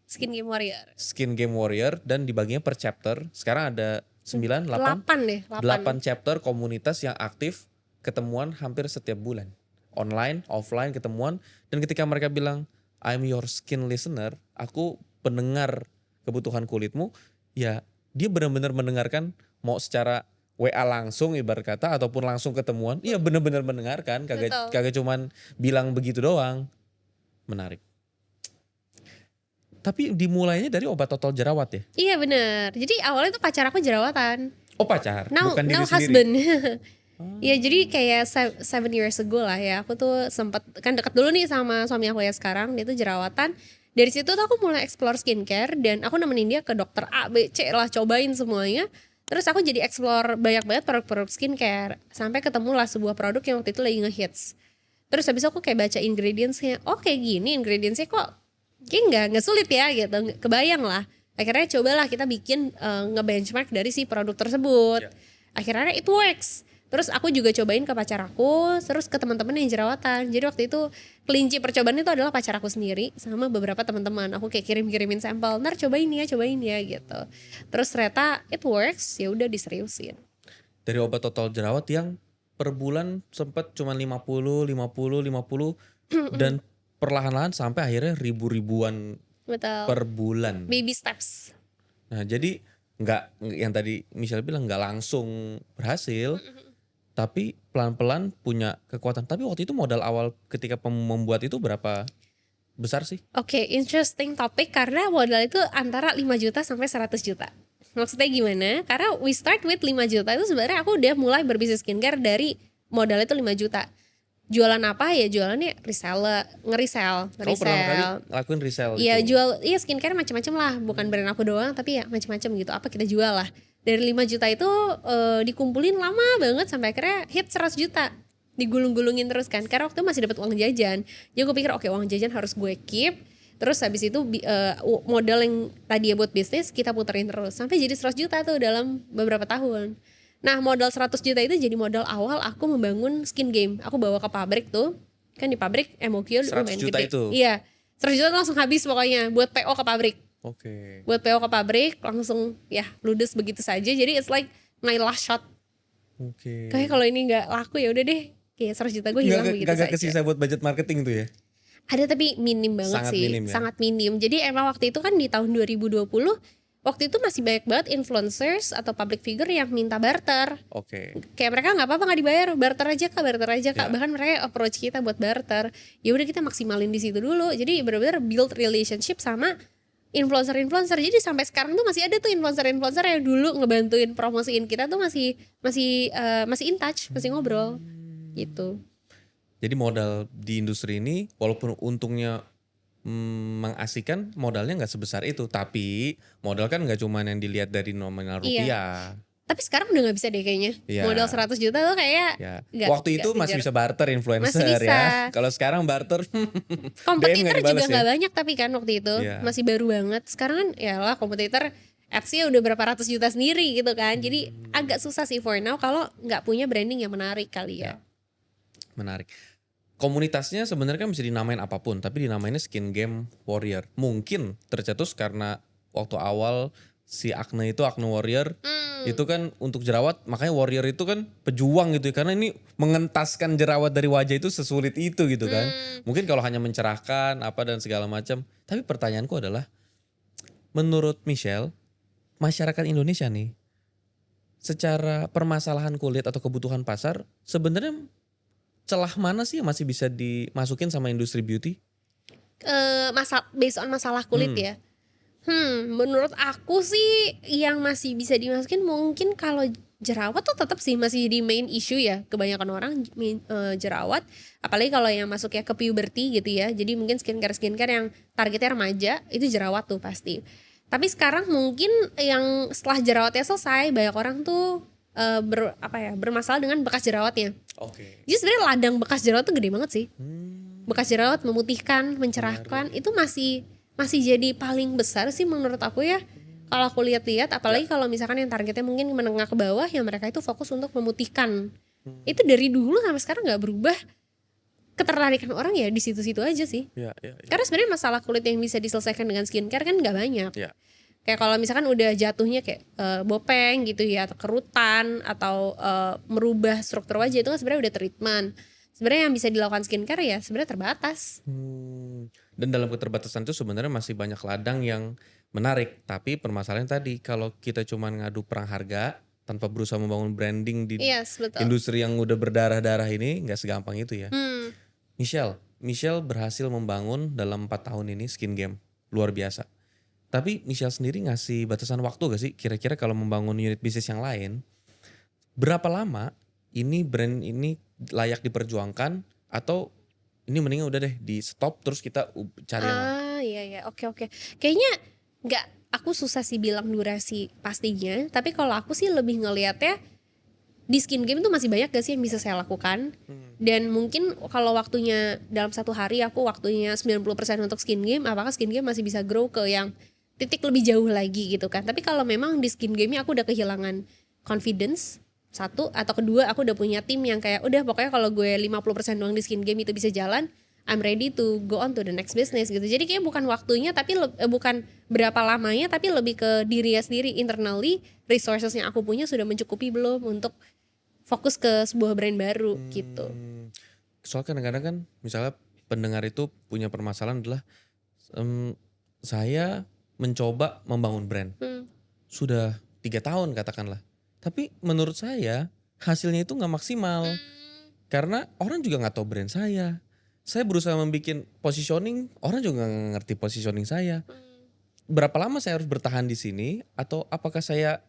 Skin Game Warrior.
Skin Game Warrior dan dibaginya per chapter. Sekarang ada 9, 8,
8 deh,
8 chapter komunitas yang aktif ketemuan hampir setiap bulan. Online, offline ketemuan. Dan ketika mereka bilang, I'm your skin listener, aku pendengar kebutuhan kulitmu, ya dia benar-benar mendengarkan mau secara WA langsung ibarat kata ataupun langsung ketemuan, iya benar-benar mendengarkan,
Betul.
kagak cuman bilang begitu doang. Menarik. Tapi dimulainya dari obat total jerawat ya?
Iya bener. Jadi awalnya tuh pacar aku jerawatan.
Oh pacar,
Now
bukan diri sendiri.
husband. Ya jadi kayak 7 years ago lah ya. Aku tuh sempet kan deket dulu nih sama suami aku ya sekarang. Dia tuh jerawatan. Dari situ tuh aku mulai explore skincare. Dan aku nemenin dia ke dokter A, B, C lah. Cobain semuanya. Terus aku jadi explore banyak banget produk-produk skincare. Sampai ketemulah sebuah produk yang waktu itu lagi ngehits. Terus habis itu aku kayak baca ingredientsnya. Oh kayak gini ingredientsnya kok kayak nggak sulit ya gitu. Kebayang lah. Akhirnya cobalah kita bikin nge-benchmark dari si produk tersebut. Akhirnya it works. Terus aku juga cobain ke pacar aku, terus ke teman-teman yang jerawatan. Jadi waktu itu kelinci percobaan itu adalah pacar aku sendiri sama beberapa teman-teman. Aku kayak kirim-kirimin sampel, ntar cobain ya gitu. Terus ternyata it works, ya udah diseriusin.
Dari obat total jerawat yang per bulan sempat cuma 50 dan perlahan-lahan sampai akhirnya ribu-ribuan
Betul.
per bulan.
Baby steps.
Nah, jadi nggak yang tadi Michelle bilang nggak langsung berhasil, tapi pelan-pelan punya kekuatan. Tapi waktu itu modal awal ketika membuat itu berapa besar sih?
Oke, interesting topik karena modal itu antara 5 juta sampai 100 juta. Maksudnya gimana? Karena we start with 5 juta itu sebenarnya aku udah mulai berbisnis skincare dari modal itu 5 juta. Jualan apa ya? Jualannya reseller, nge-resell.
Kamu pertama kali ngelakuin resell
Iya
itu?
iya skincare macam-macam lah, bukan brand aku doang tapi ya macam-macam gitu. Apa kita jual lah. Dari 5 juta itu dikumpulin lama banget sampai akhirnya hit 100 juta. Digulung-gulungin terus kan. Karena waktu itu masih dapat uang jajan. Jadi gue pikir oke, uang jajan harus gue keep. Terus habis itu modal yang tadi ya buat bisnis kita puterin terus. Sampai jadi 100 juta tuh dalam beberapa tahun. Nah modal 100 juta itu jadi modal awal aku membangun skin game. Aku bawa ke pabrik tuh. Kan di pabrik MOQ
100
lumayan
juta
gede.
itu?
Iya. 100 juta tuh langsung habis pokoknya buat PO ke pabrik.
Oke.
Buat PO ke pabrik langsung ya ludes begitu saja. Jadi it's like my last shot.
Oke.
Kayak kalau ini gak laku ya udah deh. Kayak 100 juta gue hilang begitu
Gak
saja.
kesisa buat budget marketing tuh ya?
Ada tapi minim banget
Sangat
sih.
minim ya?
Sangat minim. Jadi emang waktu itu kan di tahun 2020 waktu itu masih banyak banget influencers atau public figure yang minta barter.
Oke.
Kayak mereka nggak apa-apa nggak dibayar, barter aja kak.
Ya.
Bahkan mereka approach kita buat barter. Ya udah kita maksimalin di situ dulu. Jadi benar-benar build relationship sama influencer. Jadi sampai sekarang tuh masih ada tuh influencer yang dulu ngebantuin promosiin kita tuh masih in touch, masih ngobrol gitu.
Jadi modal di industri ini walaupun untungnya mengasihkan, modalnya nggak sebesar itu. Tapi modal kan nggak cuma yang dilihat dari nominal
Iya.
rupiah.
Tapi sekarang udah gak bisa deh kayaknya.
Iya.
Modal 100 juta tuh kayak
Ya.
nggak-
Waktu itu
nggak
masih
kejar.
bisa barter influencer
Masih bisa.
ya. Kalau sekarang barter
Kompetitor
DM nggak
juga
dibales
nggak
ya?
banyak tapi kan waktu itu
Iya.
masih baru banget. Sekarang kan ya lah kompetitor ads-nya udah berapa ratus juta sendiri gitu kan. Jadi agak susah sih for now kalau nggak punya branding yang menarik kali ya.
Menarik. Komunitasnya sebenarnya kan bisa dinamain apapun, tapi dinamainnya Skin Game Warrior. Mungkin tercetus karena waktu awal si Acne itu Acne Warrior
Hmm.
itu kan untuk jerawat, makanya Warrior itu kan pejuang gitu karena ini mengentaskan jerawat dari wajah itu sesulit itu gitu kan. Mungkin kalau hanya mencerahkan apa dan segala macam. Tapi pertanyaanku adalah menurut Michelle, masyarakat Indonesia nih secara permasalahan kulit atau kebutuhan pasar sebenarnya celah mana sih yang masih bisa dimasukin sama industri beauty?
Based on masalah kulit ya. Menurut aku sih yang masih bisa dimasukin mungkin kalau jerawat tuh tetap sih masih jadi main issue ya, kebanyakan orang jerawat, apalagi kalau yang masuk ya ke puberty gitu ya. Jadi mungkin skincare yang targetnya remaja itu jerawat tuh pasti. Tapi sekarang mungkin yang setelah jerawatnya selesai banyak orang tuh bermasalah dengan bekas jerawatnya.
Oke.
Jadi sebenarnya ladang bekas jerawat tuh gede banget sih. Bekas jerawat memutihkan, mencerahkan itu masih jadi paling besar sih menurut aku ya. Kalau aku lihat-lihat, apalagi kalau misalkan yang targetnya mungkin menengah ke bawah, ya mereka itu fokus untuk memutihkan. Itu dari dulu sampai sekarang nggak berubah. Ketertarikan orang ya di situ-situ aja sih.
Ya.
Karena sebenarnya masalah kulit yang bisa diselesaikan dengan skincare kan nggak banyak.
Ya.
Kayak kalau misalkan udah jatuhnya kayak bopeng gitu ya, atau kerutan, atau merubah struktur wajah itu kan sebenarnya udah treatment. Sebenarnya yang bisa dilakukan skincare ya sebenarnya terbatas.
Dan dalam keterbatasan itu sebenarnya masih banyak ladang yang menarik. Tapi permasalahan tadi kalau kita cuma ngadu perang harga tanpa berusaha membangun branding di
Yes, betul.
industri yang udah berdarah-darah ini nggak segampang itu ya. Michelle berhasil membangun dalam 4 tahun ini skin game luar biasa. Tapi Michelle sendiri ngasih batasan waktu gak sih kira-kira kalau membangun unit bisnis yang lain? Berapa lama ini brand ini layak diperjuangkan atau ini mendingan udah deh di stop terus kita cari yang lain?
Iya, oke. Kayaknya nggak, aku susah sih bilang durasi pastinya. Tapi kalau aku sih lebih ngelihatnya di skin game tuh masih banyak gak sih yang bisa saya lakukan. Dan mungkin kalau waktunya dalam satu hari aku waktunya 90% untuk skin game, apakah skin game masih bisa grow ke yang titik lebih jauh lagi gitu kan. Tapi kalau memang di skin game aku udah kehilangan confidence, satu, atau kedua aku udah punya tim yang kayak udah pokoknya kalau gue 50% doang di skin game itu bisa jalan, I'm ready to go on to the next business gitu. Jadi kayak bukan waktunya tapi bukan berapa lamanya, tapi lebih ke dirinya sendiri internally, resources yang aku punya sudah mencukupi belum untuk fokus ke sebuah brand baru gitu.
Soalnya kadang-kadang kan misalnya pendengar itu punya permasalahan adalah saya mencoba membangun brand sudah 3 tahun katakanlah, tapi menurut saya hasilnya itu nggak maksimal karena orang juga nggak tahu brand saya berusaha membuat positioning, orang juga nggak ngerti positioning saya. Berapa lama saya harus bertahan di sini atau apakah saya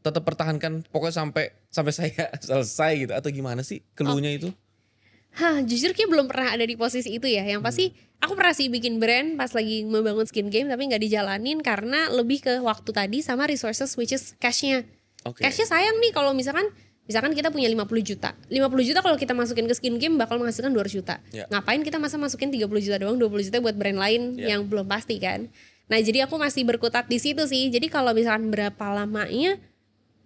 tetap pertahankan pokoknya sampai saya selesai gitu atau gimana sih keluhnya itu?
Jujur kayak belum pernah ada di posisi itu ya. Yang pasti aku pernah sih bikin brand pas lagi membangun skin game tapi nggak dijalanin karena lebih ke waktu tadi sama resources which is cashnya. Cashnya sayang nih kalau misalkan kita punya 50 juta. 50 juta kalau kita masukin ke skin game bakal menghasilkan 200 juta. Ngapain kita masukin 30 juta doang, 20 juta buat brand lain yang belum pasti kan. Nah jadi aku masih berkutat di situ sih. Jadi kalau misalkan berapa lamanya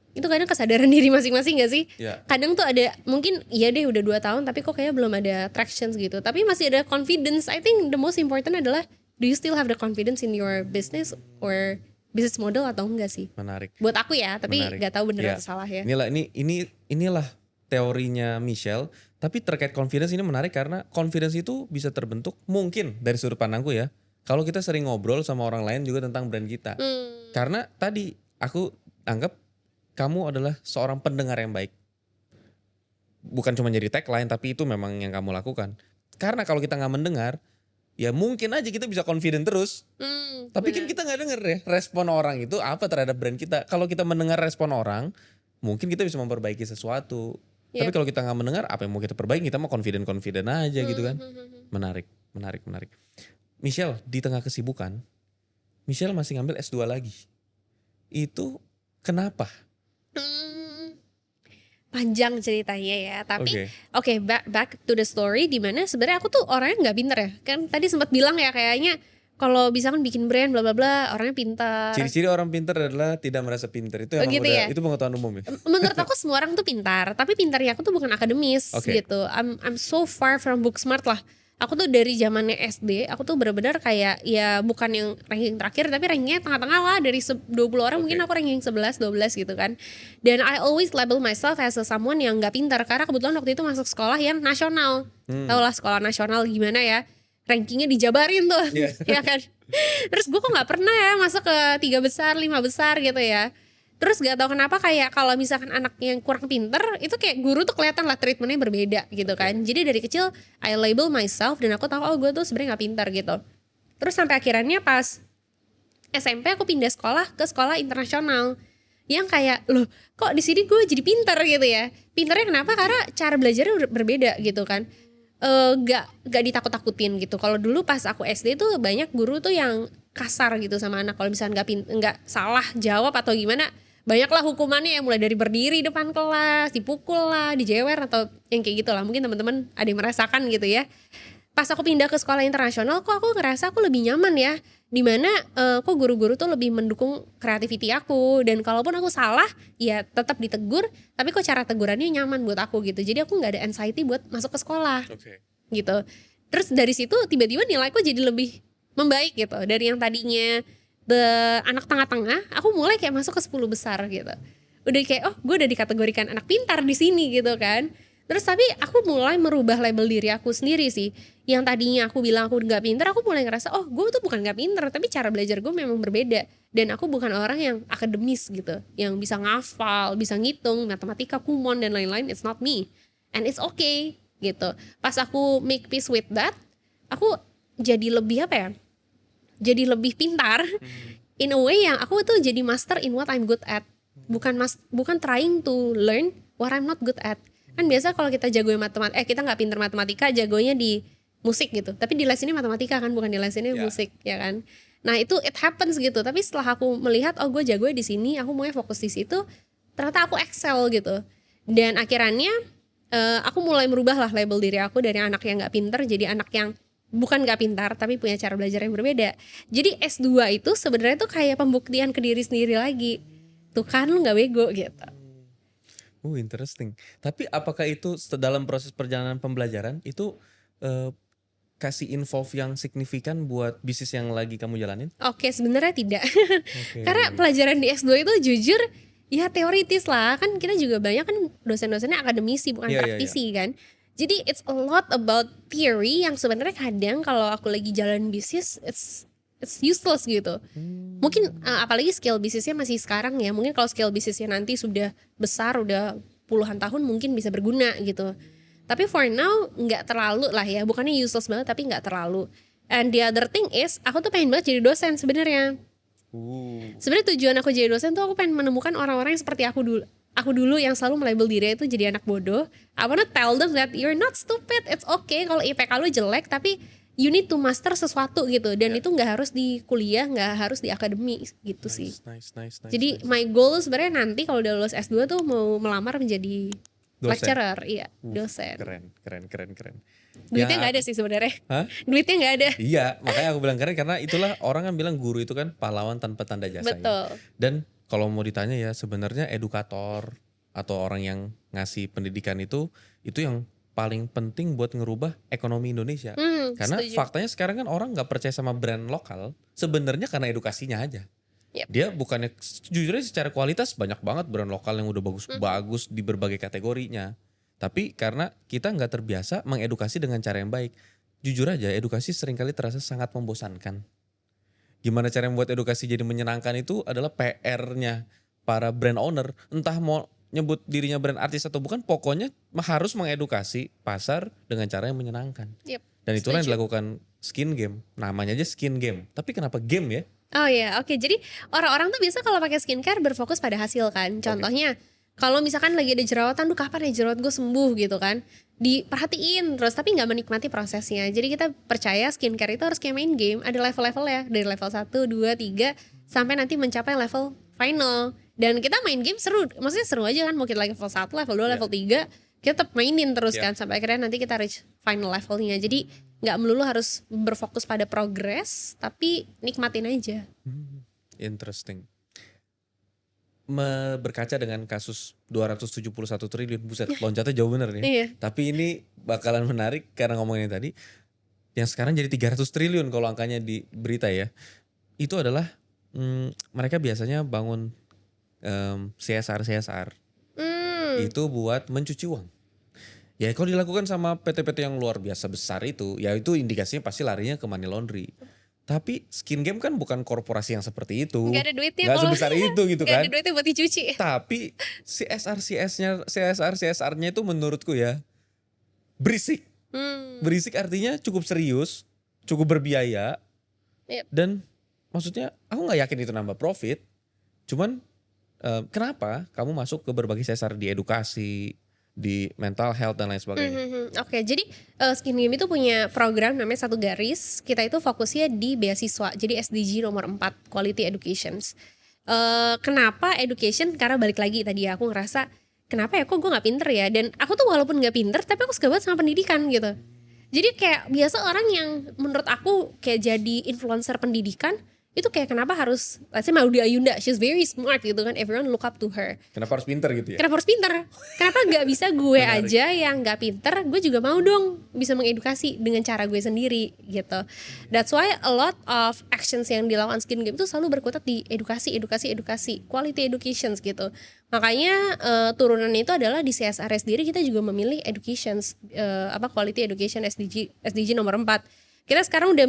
itu kadang kesadaran diri masing-masing gak sih? Kadang tuh ada mungkin iya deh udah 2 tahun tapi kok kayaknya belum ada traction gitu. Tapi masih ada confidence. I think the most important adalah do you still have the confidence in your business or business model atau enggak sih?
Menarik.
Buat aku ya, tapi nggak tahu benar atau salah ya.
Inilah teorinya Michelle. Tapi terkait confidence ini menarik karena confidence itu bisa terbentuk mungkin dari sudut pandangku ya. Kalau kita sering ngobrol sama orang lain juga tentang brand kita. Karena tadi aku anggap kamu adalah seorang pendengar yang baik. Bukan cuma jadi tagline tapi itu memang yang kamu lakukan. Karena kalau kita nggak mendengar, ya mungkin aja kita bisa confident terus. Tapi kan kita nggak denger ya respon orang itu apa terhadap brand kita. Kalau kita mendengar respon orang, mungkin kita bisa memperbaiki sesuatu. Tapi kalau kita nggak mendengar, apa yang mau kita perbaiki? Kita mau confident aja gitu kan. Menarik. Michelle di tengah kesibukan, Michelle masih ngambil S2 lagi. Itu kenapa?
Panjang ceritanya ya, tapi oke, back to the story, dimana sebenarnya aku tuh orangnya nggak pinter ya, kan tadi sempat bilang ya kayaknya kalau bisa kan bikin brand bla bla bla orangnya pintar.
Ciri-ciri orang pintar adalah tidak merasa pintar, itu emang
gitu
udah,
ya?
itu pengetahuan umum ya.
Menurut aku semua orang tuh pintar, tapi pintarnya aku tuh bukan akademis gitu. I'm so far from book smart lah. Aku tuh dari zamannya SD, aku tuh benar-benar kayak ya bukan yang ranking terakhir tapi rankingnya tengah-tengah lah, dari 20 orang mungkin
Oke.
aku ranking 11, 12 gitu kan. Dan I always label myself as a someone yang nggak pintar karena kebetulan waktu itu masuk sekolah yang nasional. Tau lah sekolah nasional gimana ya, rankingnya dijabarin tuh.
Iya.
Ya kan. Terus gue kok nggak pernah ya masuk ke 3 besar, 5 besar gitu ya. Terus gak tahu kenapa kayak kalau misalkan anak yang kurang pinter itu kayak guru tuh kelihatan lah treatmentnya berbeda gitu kan. Jadi dari kecil I label myself dan aku tahu oh gue tuh sebenarnya nggak pintar gitu. Terus sampai akhirnya pas SMP aku pindah sekolah ke sekolah internasional yang kayak loh kok di sini gue jadi pintar gitu ya. Pintarnya kenapa? Karena cara belajarnya berbeda gitu kan. Gak ditakut-takutin gitu. Kalau dulu pas aku SD tuh banyak guru tuh yang kasar gitu sama anak. Kalau misalnya nggak salah jawab atau gimana, banyaklah hukumannya ya, mulai dari berdiri depan kelas, dipukul lah, dijewer atau yang kayak gitu lah. Mungkin teman-teman ada yang merasakan gitu ya. Pas aku pindah ke sekolah internasional kok aku ngerasa aku lebih nyaman ya, dimana kok guru-guru tuh lebih mendukung kreativiti aku, dan kalaupun aku salah ya tetap ditegur, tapi kok cara tegurannya nyaman buat aku gitu. Jadi aku nggak ada anxiety buat masuk ke sekolah
Oke.
gitu. Terus dari situ tiba-tiba nilaiku jadi lebih membaik gitu. Dari yang tadinya anak tengah-tengah, aku mulai kayak masuk ke 10 besar gitu. Udah kayak oh gue udah dikategorikan anak pintar di sini gitu kan. Terus tapi aku mulai merubah label diri aku sendiri sih. Yang tadinya aku bilang aku gak pintar, aku mulai ngerasa oh gue tuh bukan gak pintar, tapi cara belajar gue memang berbeda. Dan aku bukan orang yang akademis gitu, yang bisa ngafal, bisa ngitung, matematika, kumon dan lain-lain. It's not me. And it's okay gitu. Pas aku make peace with that, aku jadi lebih apa ya, jadi lebih pintar in a way yang aku tuh jadi master in what I'm good at, bukan trying to learn what I'm not good at. Kan biasa kalau kita jagonya kita nggak pintar matematika, jagonya di musik gitu, tapi di les ini matematika kan, bukan di les ini musik ya kan. Nah itu it happens gitu, tapi setelah aku melihat oh gue jagonya di sini, aku mulai fokus di situ, ternyata aku excel gitu. Dan akhirnya aku mulai merubah lah label diri aku dari anak yang nggak pintar jadi anak yang bukan gak pintar tapi punya cara belajar yang berbeda. Jadi S2 itu sebenarnya tuh kayak pembuktian ke diri sendiri lagi. Tuh kan lu gak bego gitu.
Interesting. Tapi apakah itu dalam proses perjalanan pembelajaran itu kasih involve yang signifikan buat bisnis yang lagi kamu jalanin?
Oke, sebenarnya tidak.
Oke.
Karena pelajaran di S2 itu jujur ya teoritis lah. Kan kita juga banyak kan dosen-dosennya akademisi bukan
Iya, iya,
praktisi kan. Jadi it's a lot about theory yang sebenarnya kadang kalau aku lagi jalan bisnis it's useless gitu. Mungkin apalagi scale bisnisnya masih sekarang ya. Mungkin kalau scale bisnisnya nanti sudah besar, udah puluhan tahun mungkin bisa berguna gitu. Tapi for now nggak terlalu lah ya. Bukannya useless banget tapi nggak terlalu. And the other thing is aku tuh pengen banget jadi dosen sebenarnya. Sebenarnya tujuan aku jadi dosen tuh aku pengen menemukan orang-orang yang seperti aku dulu. Aku dulu yang selalu melabel diri itu jadi anak bodoh. I wanna tell them that you're not stupid. It's okay kalau IPK lu jelek, tapi you need to master sesuatu gitu. Dan itu nggak harus di kuliah, nggak harus di akademi gitu sih.
Nice.
Jadi my goal sebenarnya nanti kalau udah lulus S2 tuh mau melamar menjadi
Dosen.
lecturer, iya dosen.
Keren.
Duitnya nggak ada sih sebenarnya.
Hah?
Duitnya nggak ada.
Iya, makanya aku bilang keren karena itulah orang kan bilang guru itu kan pahlawan tanpa tanda jasanya.
Betul.
Dan kalau mau ditanya ya sebenarnya edukator atau orang yang ngasih pendidikan itu yang paling penting buat ngerubah ekonomi Indonesia. Karena
Setuju.
faktanya sekarang kan orang nggak percaya sama brand lokal sebenarnya karena edukasinya aja.
Yep.
Dia bukannya jujurnya secara kualitas banyak banget brand lokal yang udah bagus di berbagai kategorinya. Tapi karena kita nggak terbiasa mengedukasi dengan cara yang baik. Jujur aja edukasi seringkali terasa sangat membosankan. Gimana cara membuat edukasi jadi menyenangkan itu adalah PR-nya para brand owner. Entah mau nyebut dirinya brand artis atau bukan, pokoknya harus mengedukasi pasar dengan cara yang menyenangkan.
Yep.
Dan itulah yang
Setuju.
dilakukan Skin Game. Namanya aja Skin Game. Tapi kenapa game ya?
Oh iya, oke. Jadi orang-orang tuh biasa kalau pakai skincare berfokus pada hasil kan. Contohnya kalau misalkan lagi ada jerawatan, duh kapan ya jerawat gue sembuh gitu kan. Diperhatiin terus tapi nggak menikmati prosesnya. Jadi kita percaya skincare itu harus kayak main game, ada level-levelnya dari level 1, 2, 3 sampai nanti mencapai level final. Dan kita main game seru, maksudnya seru aja kan. Mau kita level 1, level 2, level 3 kita tetap mainin terus kan sampai akhirnya nanti kita reach final levelnya. Jadi nggak melulu harus berfokus pada progres, tapi nikmatin aja.
Interesting. Berkaca dengan kasus 271 triliun, buset loncatnya jauh bener nih.
Iya.
Tapi ini bakalan menarik karena ngomongin tadi. yang sekarang jadi 300 triliun kalau angkanya di berita ya. Itu adalah mereka biasanya bangun CSR. Itu buat mencuci uang. Ya kalau dilakukan sama PT-PT yang luar biasa besar itu, ya itu indikasinya pasti larinya ke money laundry. Tapi Skin Game kan bukan korporasi yang seperti itu.
Nggak ada duitnya
Nggak
kalau
sebesar itu gitu
nggak
kan.
ada duitnya buat dicuci.
Tapi CSR-nya itu menurutku ya berisik. Berisik artinya cukup serius, cukup berbiaya.
Yep.
Dan maksudnya aku nggak yakin itu nambah profit. Cuman kenapa kamu masuk ke berbagai CSR di edukasi, di mental health dan lain sebagainya.
Oke, jadi Skin Game itu punya program namanya Satu Garis. Kita itu fokusnya di beasiswa. Jadi SDG nomor 4, Quality Educations. Kenapa education? Karena balik lagi tadi aku ngerasa kenapa ya kok gue gak pinter ya. Dan aku tuh walaupun gak pinter tapi aku suka banget sama pendidikan gitu. Jadi kayak biasa orang yang menurut aku kayak jadi influencer pendidikan itu kayak kenapa harus, let's say Maudy Ayunda, she's very smart gitu kan, everyone look up to her.
Kenapa harus pinter gitu ya?
Kenapa harus pinter? Kenapa gak bisa gue
Menarik.
aja yang gak pinter, gue juga mau dong bisa mengedukasi dengan cara gue sendiri gitu. That's why a lot of actions yang dilakukan Skin Game itu selalu berkutat di edukasi, quality educations gitu. Makanya turunannya itu adalah di CSR sendiri kita juga memilih educations, quality education SDG nomor 4. Kita sekarang udah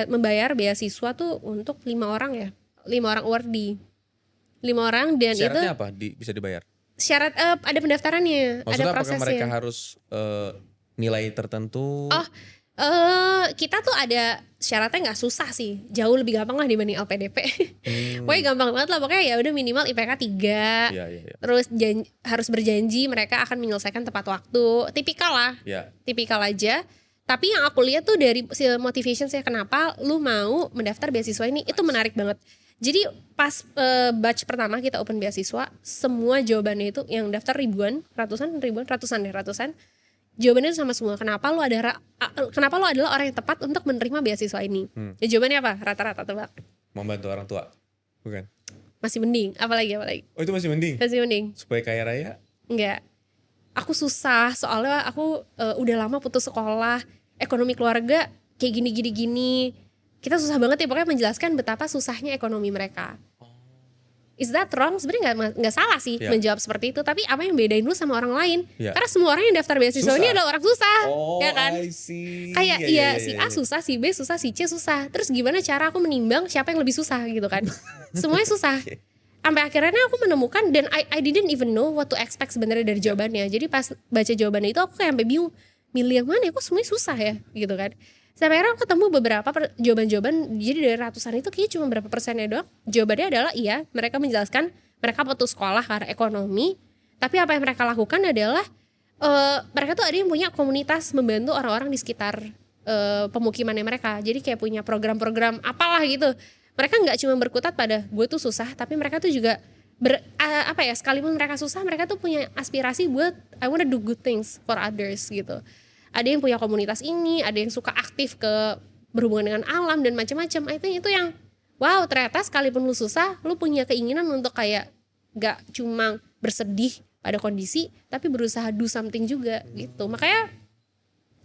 membayar beasiswa tuh untuk 5 orang ya. 5 orang awardee. 5 orang dan
Syaratnya
itu
apa bisa dibayar?
syarat ada pendaftarannya,
Maksudnya
ada
apakah
prosesnya.
mereka harus nilai tertentu?
Kita tuh ada syaratnya nggak susah sih, jauh lebih gampang lah dibanding LPDP. Pokoknya gampang banget lah, pokoknya ya udah minimal IPK 3.
Iya.
Terus harus berjanji mereka akan menyelesaikan tepat waktu. Tipikal lah.
Ya.
Tipikal aja. Tapi yang aku lihat tuh dari motivation saya kenapa lu mau mendaftar beasiswa ini itu menarik banget. Jadi pas batch pertama kita open beasiswa, semua jawabannya itu yang daftar ratusan. Jawabannya sama semua. Kenapa lu adalah orang yang tepat untuk menerima beasiswa ini? Ya, jawabannya apa? Rata-rata tebak.
Membantu orang tua. Bukan.
Masih mending, apalagi.
Oh itu masih mending.
Masih mending.
Supaya kaya raya?
Enggak. Aku susah soalnya aku udah lama putus sekolah, ekonomi keluarga kayak gini. Kita susah banget ya pokoknya menjelaskan betapa susahnya ekonomi mereka. Is that wrong? Sebenarnya nggak salah sih menjawab seperti itu. Tapi apa yang bedain lu sama orang lain? Karena semua orang yang daftar beasiswa ini adalah orang susah, ya kan?
I see.
Kayak si A susah, si B susah, si C susah. Terus gimana cara aku menimbang siapa yang lebih susah gitu kan? Semuanya susah. Sampai akhirnya aku menemukan dan I didn't even know what to expect sebenarnya dari jawabannya. Jadi pas baca jawabannya itu aku kayak sampai bingung, milih yang mana ya, kok semuanya susah ya gitu kan. Sampai akhirnya aku ketemu beberapa jawaban-jawaban, jadi dari ratusan itu kayaknya cuma berapa persennya doang. Jawabannya adalah iya, mereka menjelaskan mereka putus sekolah karena ekonomi. Tapi apa yang mereka lakukan adalah mereka tuh ada yang punya komunitas membantu orang-orang di sekitar pemukimannya mereka. Jadi kayak punya program-program apalah gitu. Mereka nggak cuma berkutat pada gue tuh susah, tapi mereka tuh juga sekalipun mereka susah, mereka tuh punya aspirasi buat I wanna do good things for others gitu. Ada yang punya komunitas ini, ada yang suka aktif berhubungan dengan alam dan macam-macam. I think itu yang wow, ternyata sekalipun lu susah, lu punya keinginan untuk kayak gak cuma bersedih pada kondisi, tapi berusaha do something juga gitu. Makanya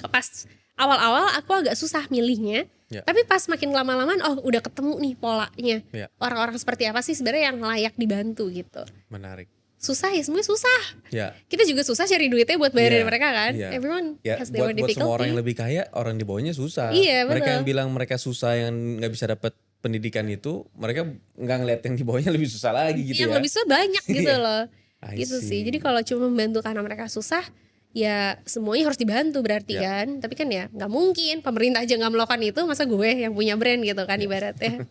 pas awal-awal aku agak susah milihnya, tapi pas makin lama-lama udah ketemu nih polanya. Orang-orang seperti apa sih sebenarnya yang layak dibantu gitu.
Menarik.
Susah ya, semuanya susah.
Ya.
Kita juga susah cari duitnya buat bayarin mereka kan. Everyone has their difficulty.
Buat semua orang yang lebih kaya, orang di bawahnya susah.
Iya,
mereka
betul.
yang bilang mereka susah, yang nggak bisa dapat pendidikan itu, mereka nggak ngeliat yang di bawahnya lebih susah lagi gitu
yang
ya.
lebih susah banyak gitu loh.
I
Gitu
see.
sih. Jadi kalau cuma membantu karena mereka susah, ya semuanya harus dibantu berarti kan. Tapi kan ya nggak mungkin pemerintah aja nggak melakukan itu, masa gue yang punya brand gitu kan ibaratnya.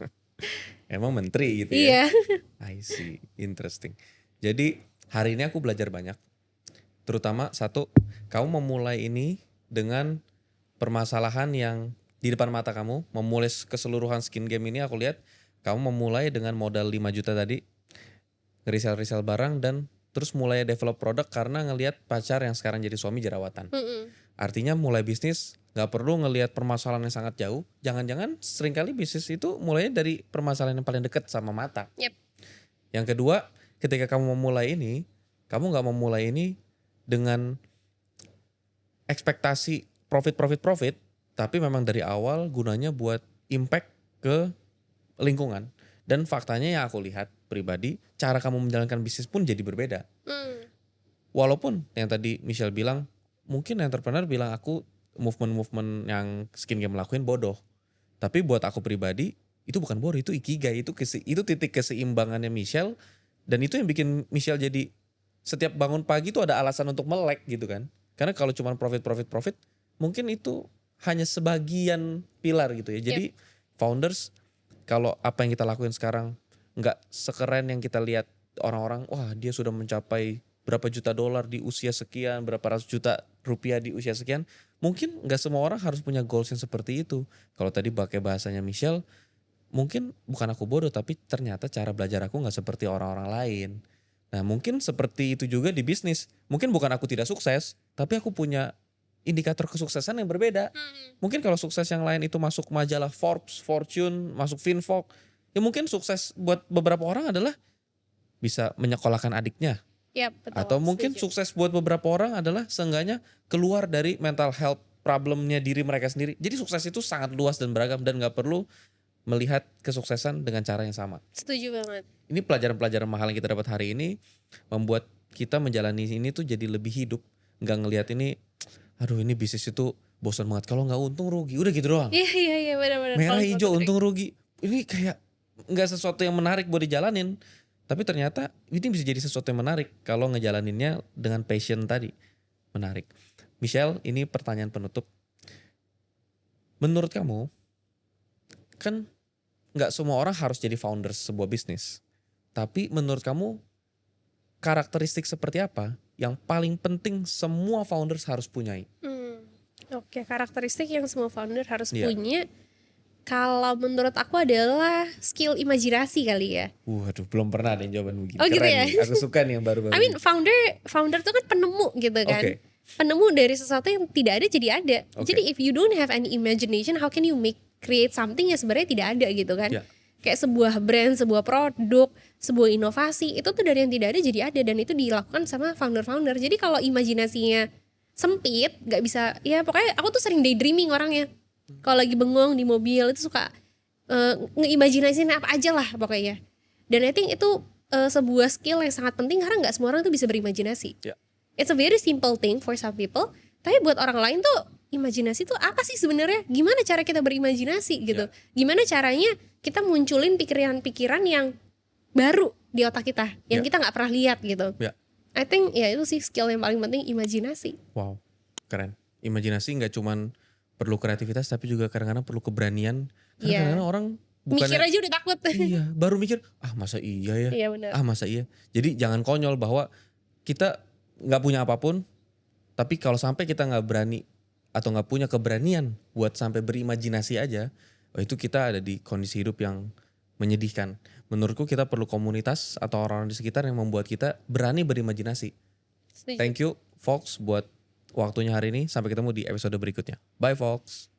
Emang menteri gitu
Iya.
ya. I see, interesting. Jadi hari ini aku belajar banyak. Terutama satu, kamu memulai ini dengan permasalahan yang di depan mata kamu. Memulai keseluruhan Skin Game ini aku lihat kamu memulai dengan modal 5 juta tadi. Ngerisal-risal barang dan terus mulai develop produk karena ngelihat pacar yang sekarang jadi suami jerawatan. Artinya mulai bisnis gak perlu ngelihat permasalahan yang sangat jauh. Jangan-jangan seringkali bisnis itu mulainya dari permasalahan yang paling dekat sama mata.
Yep.
Yang kedua, ketika kamu memulai ini, kamu gak memulai ini dengan ekspektasi profit, Tapi memang dari awal gunanya buat impact ke lingkungan. Dan faktanya yang aku lihat pribadi, cara kamu menjalankan bisnis pun jadi berbeda.
Hmm.
Walaupun yang tadi Michelle bilang, mungkin entrepreneur bilang aku movement-movement yang Skin Game lakuin bodoh. Tapi buat aku pribadi, itu bukan bodoh, itu ikigai, itu titik keseimbangannya Michelle. Dan itu yang bikin Michelle jadi setiap bangun pagi itu ada alasan untuk melek gitu kan. Karena kalau cuma profit, mungkin itu hanya sebagian pilar gitu ya. Jadi founders, kalau apa yang kita lakuin sekarang nggak sekeren yang kita lihat orang-orang, wah dia sudah mencapai berapa juta dolar di usia sekian, berapa ratus juta rupiah di usia sekian. Mungkin nggak semua orang harus punya goals yang seperti itu. Kalau tadi pakai bahasanya Michelle, mungkin bukan aku bodoh tapi ternyata cara belajar aku nggak seperti orang-orang lain. Nah mungkin seperti itu juga di bisnis. Mungkin bukan aku tidak sukses, tapi aku punya indikator kesuksesan yang berbeda. Mungkin kalau sukses yang lain itu masuk majalah Forbes, Fortune, masuk Finvogue, ya mungkin sukses buat beberapa orang adalah bisa menyekolahkan adiknya.
Yap, betul.
Atau mungkin
Setuju.
sukses buat beberapa orang adalah seenggaknya keluar dari mental health problemnya diri mereka sendiri. Jadi sukses itu sangat luas dan beragam dan gak perlu melihat kesuksesan dengan cara yang sama.
Setuju banget.
Ini pelajaran-pelajaran mahal yang kita dapat hari ini membuat kita menjalani ini tuh jadi lebih hidup. Gak ngelihat ini, aduh ini bisnis itu bosan banget. Kalau gak untung rugi, udah gitu doang.
Iya benar-benar.
Merah
Kalau
hijau
aku
untung rugi. Ini kayak gak sesuatu yang menarik buat dijalanin. Tapi ternyata ini bisa jadi sesuatu yang menarik kalau ngejalaninnya dengan passion tadi. Menarik. Michelle, ini pertanyaan penutup. Menurut kamu, kan gak semua orang harus jadi founder sebuah bisnis. Tapi menurut kamu, karakteristik seperti apa yang paling penting semua founders harus punyai?
Oke, karakteristik yang semua founder harus
Iya.
punya. Kalau menurut aku adalah skill imajinasi kali ya.
Waduh, belum pernah ada yang jawaban begini.
Oh, gitu
Keren
ya?
nih, aku suka nih yang baru-baru.
I mean founder tuh kan penemu gitu kan.
Oke.
Penemu dari sesuatu yang tidak ada jadi ada.
Oke.
Jadi if you don't have any imagination, how can you create something yang sebenarnya tidak ada gitu kan.
Ya.
Kayak sebuah brand, sebuah produk, sebuah inovasi, itu tuh dari yang tidak ada jadi ada. Dan itu dilakukan sama founder-founder. Jadi kalau imajinasinya sempit, gak bisa, ya pokoknya aku tuh sering daydreaming orangnya. Kalau lagi bengong di mobil itu suka ngeimajinasiin apa aja lah pokoknya. Dan I think itu sebuah skill yang sangat penting karena gak semua orang tuh bisa berimajinasi.
Ya.
It's a very simple thing for some people, tapi buat orang lain tuh imajinasi tuh apa sih sebenarnya? Gimana cara kita berimajinasi gitu? Gimana caranya kita munculin pikiran-pikiran yang baru di otak kita, yang kita nggak pernah lihat gitu.
Ya.
I think ya itu sih skill yang paling penting, imajinasi.
Wow, keren. Imajinasi nggak cuman perlu kreativitas tapi juga kadang-kadang perlu keberanian. Karena
Iya.
kadang-kadang orang
Mikir aja udah takut.
iya, baru mikir, masa iya ya?
Iya benar.
Masa iya? Jadi jangan konyol bahwa kita nggak punya apapun, tapi kalau sampai kita nggak berani atau nggak punya keberanian buat sampai berimajinasi aja, itu kita ada di kondisi hidup yang menyedihkan. Menurutku kita perlu komunitas atau orang-orang di sekitar yang membuat kita berani berimajinasi.
Setuju.
Thank you Fox buat waktunya hari ini. Sampai ketemu di episode berikutnya. Bye Fox.